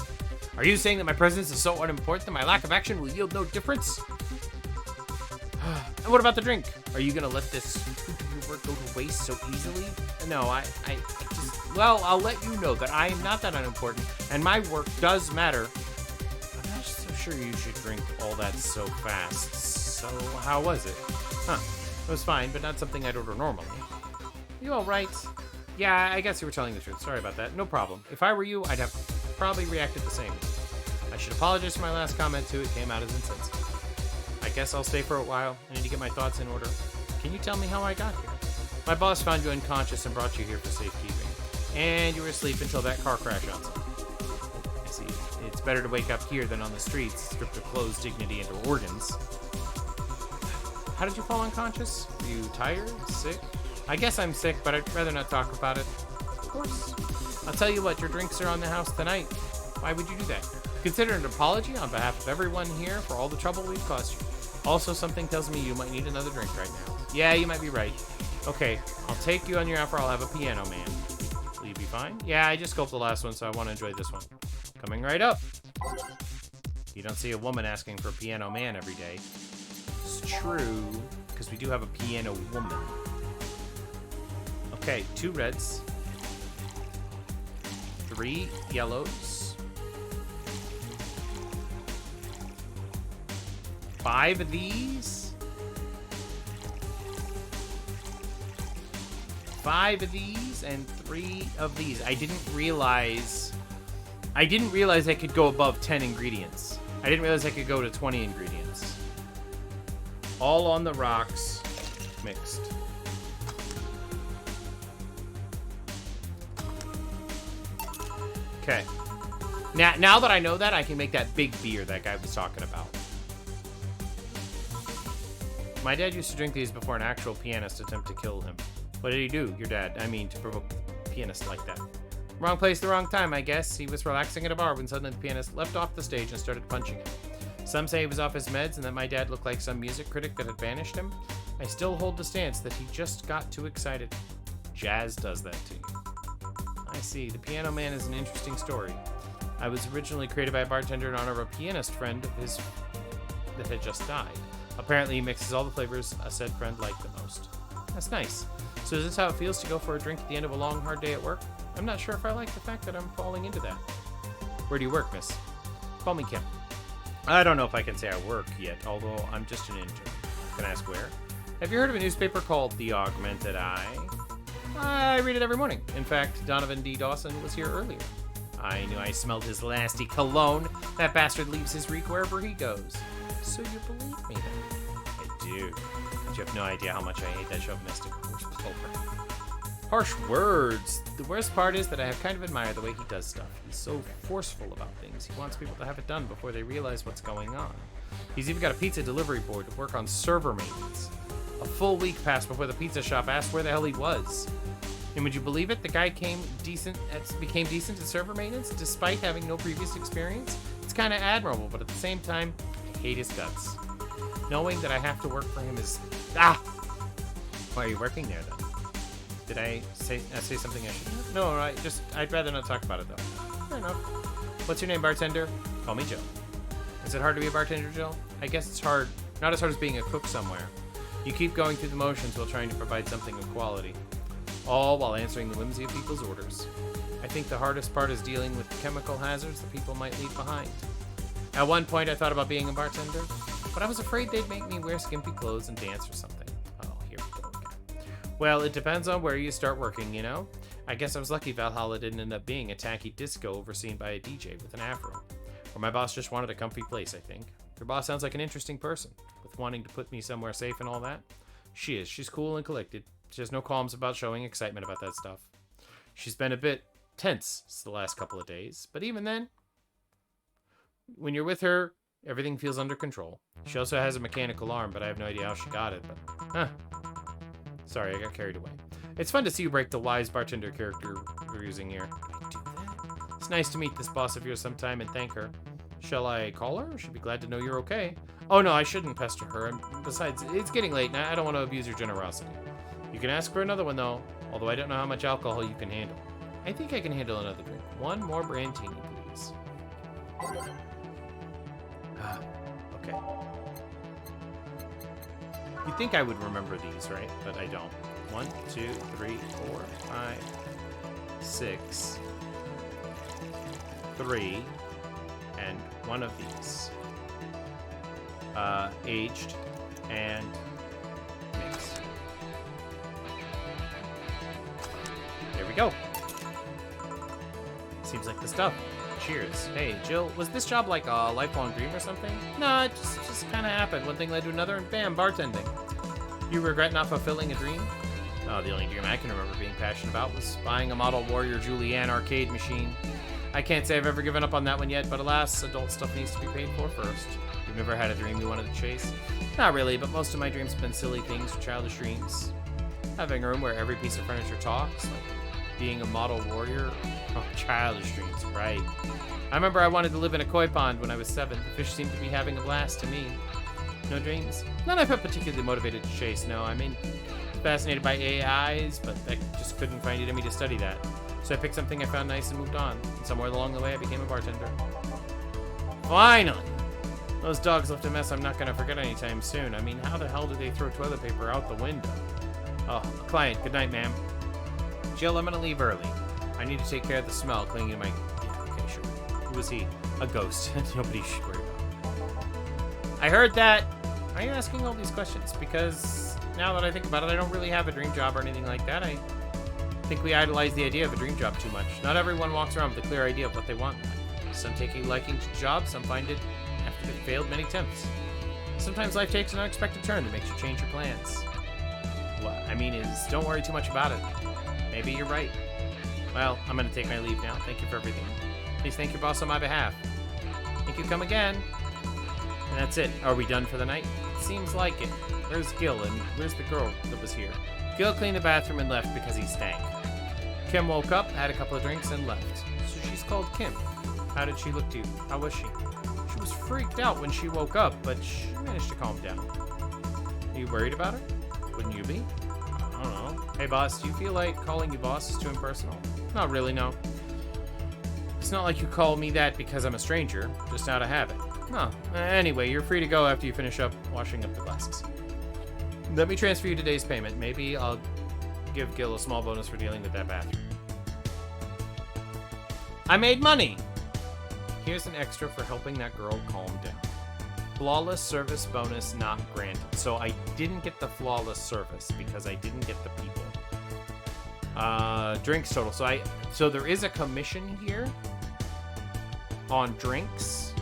Are you saying that my presence is so unimportant that my lack of action will yield no difference? And what about the drink? Are you gonna let this your work go to waste so easily? No, I just... Well, I'll let you know that I am not that unimportant, and my work does matter. I'm not so sure you should drink all that so fast. So, how was it? Huh. It was fine, but not something I'd order normally. You alright? Yeah, I guess you were telling the truth. Sorry about that. No problem. If I were you, I'd have probably reacted the same. I should apologize for my last comment, too. It came out as insensitive. I guess I'll stay for a while. I need to get my thoughts in order. Can you tell me how I got here? My boss found you unconscious and brought you here for safekeeping. And you were asleep until that car crash on something. I see. It's better to wake up here than on the streets, stripped of clothes, dignity, and organs. How did you fall unconscious? Were you tired? Sick? I guess I'm sick, but I'd rather not talk about it. Of course. I'll tell you what, your drinks are on the house tonight. Why would you do that? Consider an apology on behalf of everyone here for all the trouble we've caused you. Also, something tells me you might need another drink right now. Yeah, you might be right. Okay, I'll take you on your offer. I'll have a piano man. Will you be fine? Yeah, I just gulped the last one, so I want to enjoy this one. Coming right up. You don't see a woman asking for a piano man every day. It's true, because we do have a piano woman. Okay, 2 reds. 3 yellows. 5 of these. 5 of these and 3 of these. I didn't realize I could go above 10 ingredients. I didn't realize I could go to 20 ingredients. All on the rocks, mixed. Okay. Now that I know that, I can make that big beer that guy was talking about. My dad used to drink these before an actual pianist attempted to kill him. What did he do, your dad? I mean, to provoke a pianist like that. Wrong place, the wrong time, I guess. He was relaxing at a bar when suddenly the pianist leapt off the stage and started punching him. Some say he was off his meds and that my dad looked like some music critic that had banished him. I still hold the stance that he just got too excited. Jazz does that to you. I see. The Piano Man is an interesting story. I was originally created by a bartender in honor of a pianist friend of his that had just died. Apparently, he mixes all the flavors a said friend liked the most. That's nice. So is this how it feels to go for a drink at the end of a long, hard day at work? I'm not sure if I like the fact that I'm falling into that. Where do you work, miss? Call me Kim. I don't know if I can say I work yet, although I'm just an intern. Can I ask where? Have you heard of a newspaper called The Augmented Eye? I read it every morning. In fact, Donovan D. Dawson was here earlier. I knew I smelled his lasty cologne. That bastard leaves his reek wherever he goes. So you believe me then? I do. But you have no idea how much I hate that chauvinistic horse pulper. Harsh words. The worst part is that I have kind of admired the way he does stuff. He's so forceful about things. He wants people to have it done before they realize what's going on. He's even got a pizza delivery board to work on server maintenance. A full week passed before the pizza shop asked where the hell he was. And would you believe it? The guy became decent at server maintenance despite having no previous experience. It's kind of admirable, but at the same time, I hate his guts. Knowing that I have to work for him is... Why are you working there, then? Did I say something I shouldn't have? No, I'd rather not talk about it, though. Fair enough. What's your name, bartender? Call me Joe. Is it hard to be a bartender, Joe? I guess it's hard. Not as hard as being a cook somewhere. You keep going through the motions while trying to provide something of quality. All while answering the whimsy of people's orders. I think the hardest part is dealing with the chemical hazards that people might leave behind. At one point, I thought about being a bartender, but I was afraid they'd make me wear skimpy clothes and dance or something. Oh, here we go again. Well, it depends on where you start working, you know? I guess I was lucky Valhalla didn't end up being a tacky disco overseen by a DJ with an afro. Or my boss just wanted a comfy place, I think. Your boss sounds like an interesting person, with wanting to put me somewhere safe and all that. She is. She's cool and collected. She has no qualms about showing excitement about that stuff. She's been a bit tense the last couple of days, but even then, when you're with her, everything feels under control. She also has a mechanical arm, but I have no idea how she got it, but... Sorry, I got carried away. It's fun to see you break the wise bartender character we're using here. It's nice to meet this boss of yours sometime and thank her. Shall I call her? She'd be glad to know you're okay. Oh no, I shouldn't pester her. And besides, it's getting late and I don't want to abuse your generosity. You can ask for another one though, although I don't know how much alcohol you can handle. I think I can handle another drink. One more Brandini, please. Okay. You'd think I would remember these, right? But I don't. 1, 2, 3, 4, 5, 6, 3, and one of these. Aged and mixed. There we go. Seems like the stuff. Cheers. Hey, Jill, was this job like a lifelong dream or something? No, it just kind of happened. One thing led to another, and bam, bartending. You regret not fulfilling a dream? Oh, the only dream I can remember being passionate about was buying a Model Warrior Julianne arcade machine. I can't say I've ever given up on that one yet, but alas, adult stuff needs to be paid for first. You've never had a dream you wanted to chase? Not really, but most of my dreams have been silly things or childish dreams. Having a room where every piece of furniture talks, like being a model warrior. Oh, childish dreams, right. I remember I wanted to live in a koi pond when I was 7. The fish seemed to be having a blast to me. No dreams? None I felt particularly motivated to chase, no. I mean, fascinated by AIs, but I just couldn't find it in me to study that. So I picked something I found nice and moved on. And somewhere along the way, I became a bartender. Finally! Those dogs left a mess I'm not going to forget anytime soon. I mean, how the hell do they throw toilet paper out the window? Oh, a client. Good night, ma'am. Jill, I'm going to leave early. I need to take care of the smell clinging to my... Yeah, okay, sure. Who was he? A ghost. Nobody should worry about. I heard that. Why are you asking all these questions? Because now that I think about it, I don't really have a dream job or anything like that. I think we idolize the idea of a dream job too much. Not everyone walks around with a clear idea of what they want in life. Some take a liking to jobs, some find it after they've failed many attempts. Sometimes life takes an unexpected turn that makes you change your plans. What I mean is, don't worry too much about it. Maybe you're right. Well, I'm going to take my leave now. Thank you for everything. Please thank your boss on my behalf. Thank you, come again. And that's it. Are we done for the night? Seems like it. Where's Gil and where's the girl that was here? Gil cleaned the bathroom and left because he stank. Kim woke up, had a couple of drinks, and left. So she's called Kim. How did she look to you? How was she? She was freaked out when she woke up, but she managed to calm down. Are you worried about her? Wouldn't you be? I don't know. Hey, boss, do you feel like calling you boss is too impersonal? Not really, no. It's not like you call me that because I'm a stranger, just out of habit. No. Anyway, you're free to go after you finish up washing up the glasses. Let me transfer you today's payment. Maybe I'll give Gil a small bonus for dealing with that bathroom. I made money! Here's an extra for helping that girl calm down. Flawless service bonus not granted. So I didn't get the flawless service because I didn't get the people. Drinks total. So there is a commission here on drinks.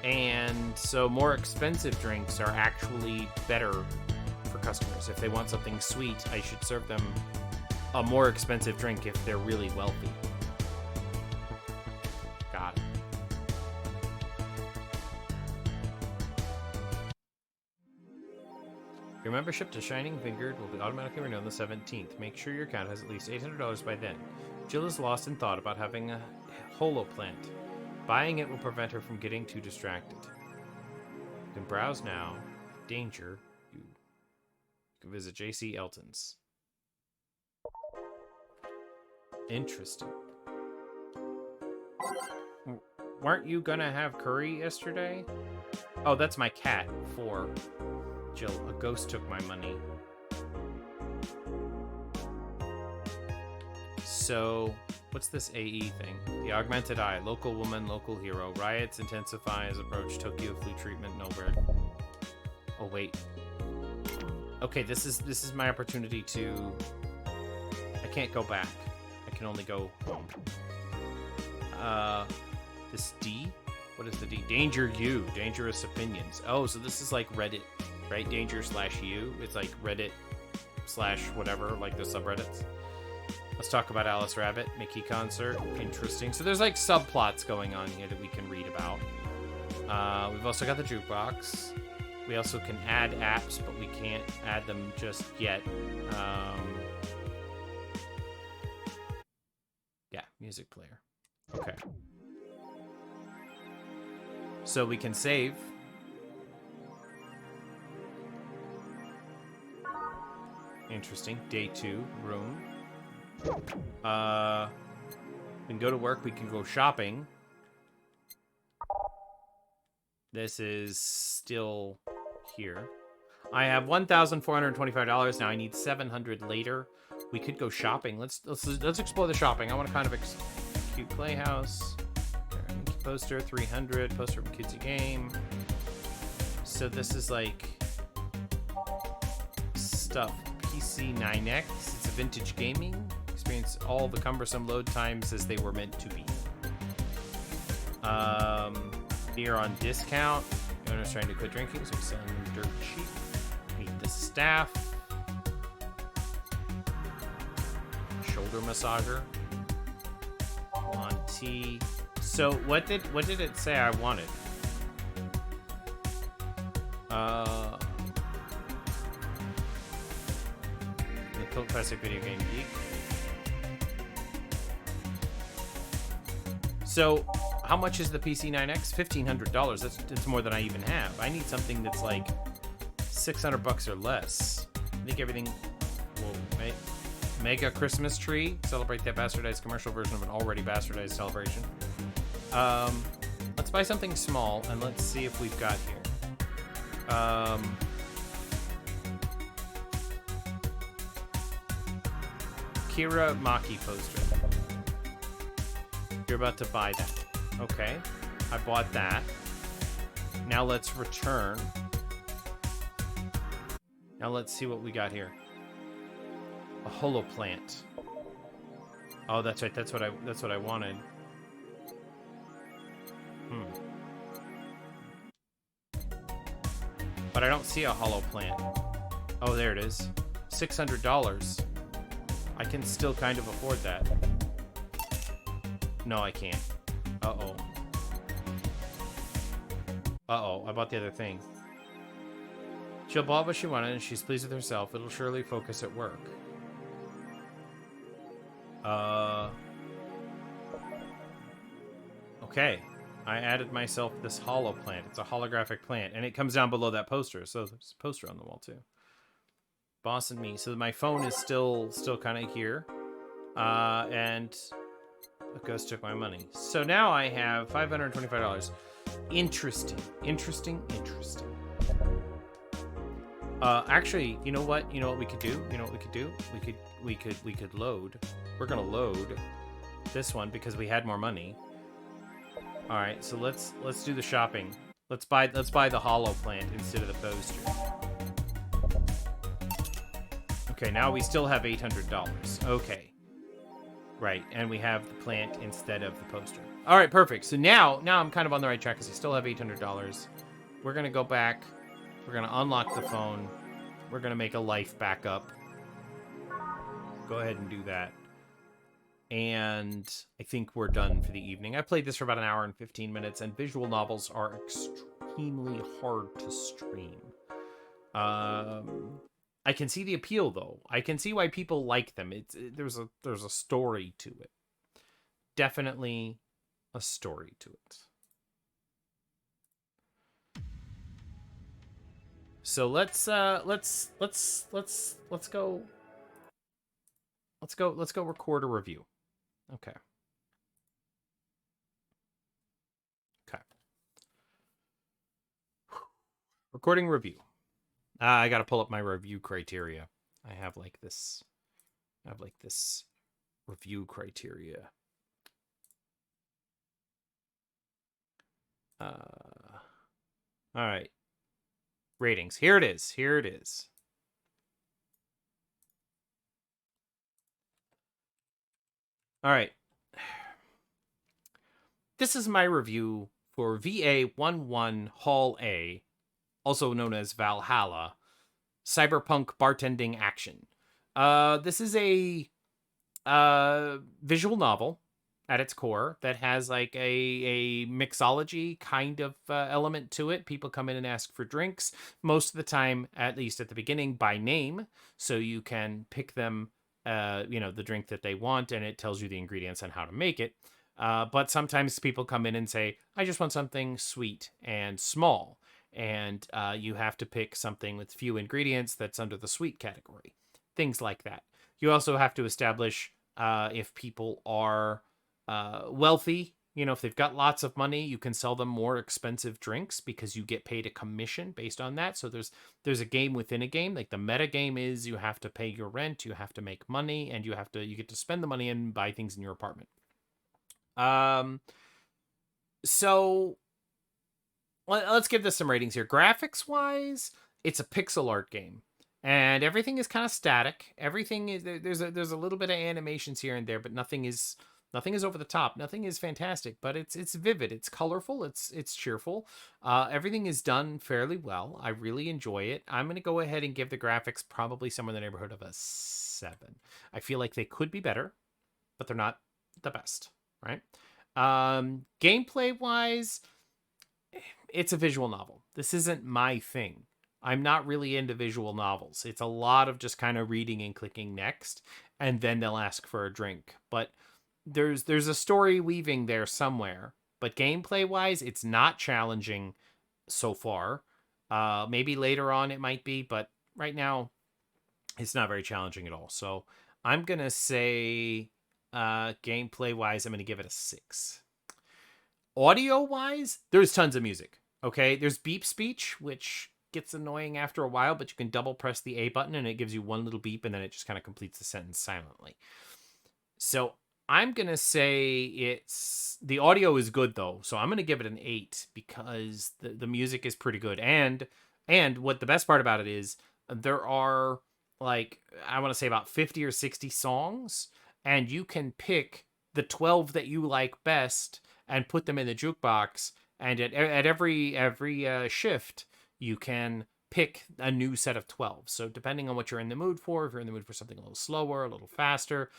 And so more expensive drinks are actually better for customers. If they want something sweet, I should serve them a more expensive drink if they're really wealthy. Got it. Your membership to Shining Fingered will be automatically renewed on the 17th. Make sure your account has at least $800 by then. Jill is lost in thought about having a holo plant. Buying it will prevent her from getting too distracted. You can browse now. Danger. You can visit JC Elton's. Interesting. Weren't you gonna have curry yesterday? Oh, that's my cat. 4. Jill, a ghost took my money. So, what's this AE thing? The Augmented Eye. Local woman, local hero. Riots intensify as approach Tokyo flu treatment nowhere. Oh, wait. Okay, this is my opportunity to... I can't go back. I can only go home. This D? What is the D? Danger U. Dangerous opinions. Oh, so this is like Reddit, right? Danger/U. It's like Reddit / whatever, like the subreddits. Let's talk about Alice Rabbit, Mickey concert. Interesting. So there's like subplots going on here that we can read about. We've also got the jukebox. We also can add apps, but we can't add them just yet. Yeah, music player. Okay. So we can save. Interesting. Day 2, room. We can go to work. We can go shopping. This is still here. I have $1,425 now. I need $700 later. We could go shopping. Let's explore the shopping. I want to kind of cute playhouse. Poster 300. Poster from Kids a Game. So this is like stuff. PC 9X. It's a vintage gaming. Experience all the cumbersome load times as they were meant to be. Beer on discount. The owner's trying to quit drinking, so we're selling dirt cheap. Meet the staff. Shoulder massager. On tea. So what did it say I wanted? The Cult Classic Video Game Geek. So, how much is the PC 9X? $1,500. That's more than I even have. I need something that's like $600 or less. I think everything will mega Christmas tree. Celebrate that bastardized commercial version of an already bastardized celebration. Let's buy something small and let's see if we've got here. Kira Maki poster. You're about to buy that. Okay. I bought that. Now let's return. Now let's see what we got here. A holo plant. Oh, that's right. That's what I wanted. But I don't see a holo plant. Oh, there it is. $600. I can still kind of afford that. No, I can't. Uh-oh. Uh-oh, I bought the other thing. She'll bought what she wanted, and she's pleased with herself. It'll surely focus at work. Okay. I added myself this hollow plant. It's a holographic plant, and it comes down below that poster. So there's a poster on the wall, too. Boss and me. So my phone is still kind of here. And a ghost took my money. So now I have $525. Interesting. Actually, you know what? You know what we could do? We could load. We're gonna load this one because we had more money. All right, so let's do the shopping. Let's buy the hollow plant instead of the poster. Okay, now we still have $800. Okay. Right, and we have the plant instead of the poster. All right, perfect. So now I'm kind of on the right track because I still have $800. We're going to go back. We're going to unlock the phone. We're going to make a life backup. Go ahead and do that. And I think we're done for the evening. I played this for about an hour and 15 minutes, and visual novels are extremely hard to stream. I can see the appeal, though. I can see why people like them. There's a story to it. Definitely a story to it. So let's go record a review. Okay. Recording review. I got to pull up my review criteria. I have like this review criteria. All right. Ratings. Here it is. All right. This is my review for Va-11 Hall A, also known as Valhalla, cyberpunk bartending action. This is a visual novel at its core that has like a mixology kind of element to it. People come in and ask for drinks most of the time, at least at the beginning, by name, so you can pick them the drink that they want, and it tells you the ingredients and how to make it. But sometimes people come in and say, I just want something sweet and small. And you have to pick something with few ingredients that's under the sweet category. Things like that. You also have to establish if people are wealthy. You know, if they've got lots of money, you can sell them more expensive drinks because you get paid a commission based on that. So there's a game within a game. Like the meta game is you have to pay your rent, you have to make money, and you get to spend the money and buy things in your apartment. So let's give this some ratings here. Graphics wise, it's a pixel art game, and everything is kind of static. Everything is there's a little bit of animations here and there, but nothing is over the top. Nothing is fantastic, but it's vivid, it's colorful, it's cheerful. Everything is done fairly well. I really enjoy it. I'm gonna go ahead and give the graphics probably somewhere in the neighborhood of a 7. I feel like they could be better, but they're not the best, right? Gameplay wise, it's a visual novel. This isn't my thing. I'm not really into visual novels. It's a lot of just kind of reading and clicking next, and then they'll ask for a drink. But there's a story weaving there somewhere. But gameplay wise, it's not challenging so far. Maybe later on it might be, but right now it's not very challenging at all. So I'm gonna say gameplay wise, I'm gonna give it a 6. Audio wise, there's tons of music. Okay, there's beep speech, which gets annoying after a while, but you can double press the A button and it gives you one little beep, and then it just kind of completes the sentence silently. So I'm gonna say the audio is good though, so I'm gonna give it an 8 because the music is pretty good, and what the best part about it is there are like I want to say about 50 or 60 songs, and you can pick the 12 that you like best and put them in the jukebox. And at every shift, you can pick a new set of 12. So depending on what you're in the mood for, if you're in the mood for something a little slower, a little faster,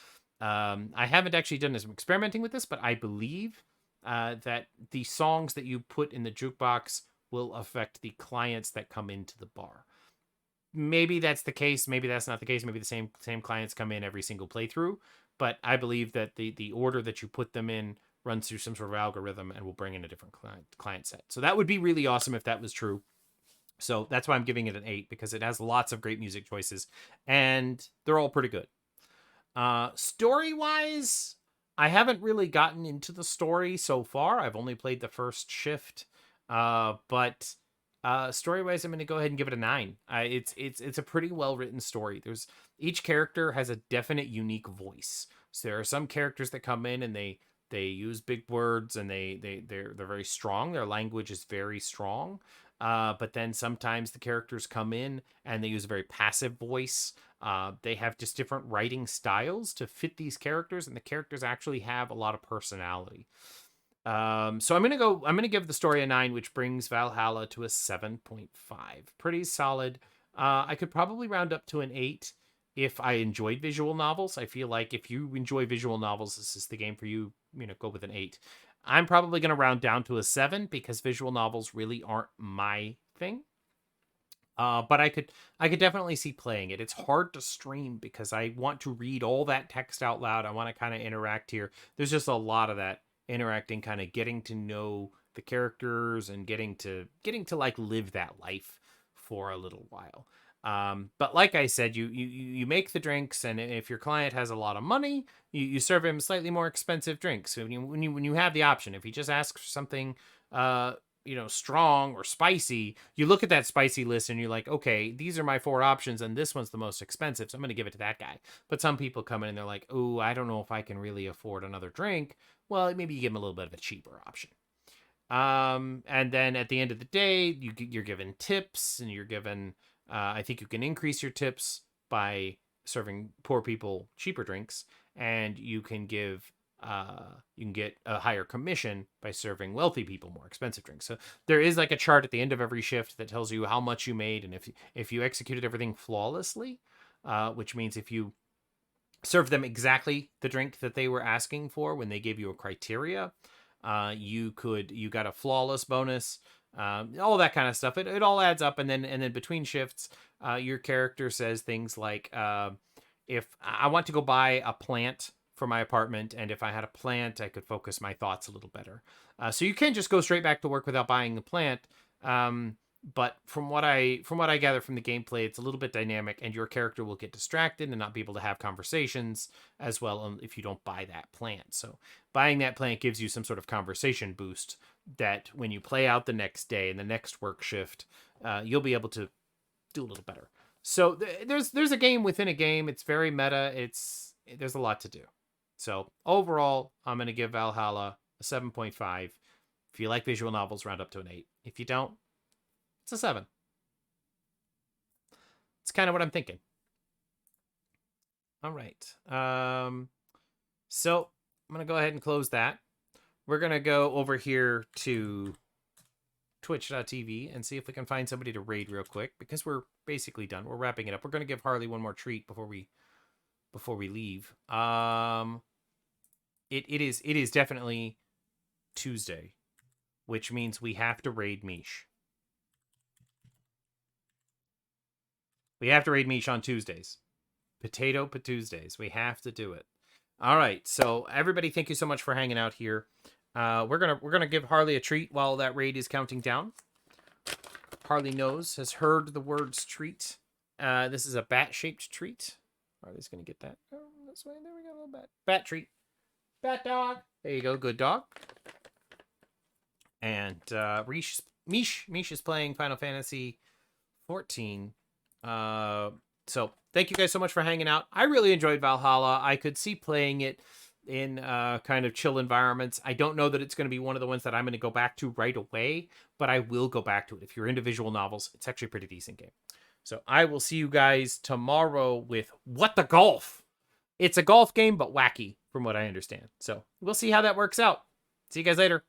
I haven't actually done some experimenting with this, but I believe that the songs that you put in the jukebox will affect the clients that come into the bar. Maybe that's the case. Maybe that's not the case. Maybe the same clients come in every single playthrough. But I believe that the order that you put them in runs through some sort of algorithm and will bring in a different client set. So that would be really awesome if that was true. So that's why I'm giving it an 8, because it has lots of great music choices and they're all pretty good. Story wise, I haven't really gotten into the story so far. I've only played the first shift. But story wise, I'm going to go ahead and give it a 9. It's a pretty well written story. There's each character has a definite unique voice. So there are some characters that come in and they use big words and they're very strong. Their language is very strong. But then sometimes the characters come in and they use a very passive voice. They have just different writing styles to fit these characters, and the characters actually have a lot of personality. So I'm gonna give the story a 9, which brings Valhalla to a 7.5. Pretty solid. I could probably round up to an 8 if I enjoyed visual novels. I feel like if you enjoy visual novels, this is the game for you. Go with an 8. I'm probably going to round down to a 7 because visual novels really aren't my thing. But I could definitely see playing it. It's hard to stream because I want to read all that text out loud. I want to kind of interact here. There's just a lot of that interacting, kind of getting to know the characters and getting to like live that life for a little while. But like I said, you make the drinks, and if your client has a lot of money, you serve him slightly more expensive drinks. So when you have the option, if he just asks for something, strong or spicy, you look at that spicy list and you're like, okay, these are my 4 options, and this one's the most expensive, so I'm going to give it to that guy. But some people come in and they're like, oh, I don't know if I can really afford another drink. Well, maybe you give them a little bit of a cheaper option. And then at the end of the day, you're given tips, and you're given. I think you can increase your tips by serving poor people cheaper drinks, and you can get a higher commission by serving wealthy people more expensive drinks. So there is like a chart at the end of every shift that tells you how much you made, and if you executed everything flawlessly, which means if you serve them exactly the drink that they were asking for when they gave you a criteria, you got a flawless bonus. All that kind of stuff. It all adds up, and then between shifts, your character says things like, if I want to go buy a plant for my apartment, and if I had a plant, I could focus my thoughts a little better. So you can just go straight back to work without buying the plant. But from what I gather from the gameplay, it's a little bit dynamic, and your character will get distracted and not be able to have conversations as well if you don't buy that plant. So buying that plant gives you some sort of conversation boost that when you play out the next day and the next work shift, you'll be able to do a little better. So there's a game within a game. It's very meta. There's a lot to do. So overall, I'm going to give Valhalla a 7.5. If you like visual novels, round up to an 8. If you don't, it's a 7. It's kind of what I'm thinking. All right. So I'm going to go ahead and close that. We're going to go over here to twitch.tv and see if we can find somebody to raid real quick, because we're basically done. We're wrapping it up. We're going to give Harley one more treat before we leave. It is definitely Tuesday, which means we have to raid Mish. We have to raid Mish on Tuesdays. Potato Tuesdays. We have to do it. All right. So everybody, thank you so much for hanging out here. We're gonna give Harley a treat while that raid is counting down. Harley has heard the words treat. This is a bat-shaped treat. Harley's gonna get that. Oh, this way. There we go. A little bat treat. Bat dog. There you go. Good dog. And Mish is playing Final Fantasy 14. So thank you guys so much for hanging out. I really enjoyed Valhalla. I could see playing it in kind of chill environments. I don't know that it's going to be one of the ones that I'm going to go back to right away, but I will go back to it. If you're into visual novels, it's actually a pretty decent game. So I will see you guys tomorrow with What the Golf. It's a golf game, but wacky from what I understand. So we'll see how that works out. See you guys later.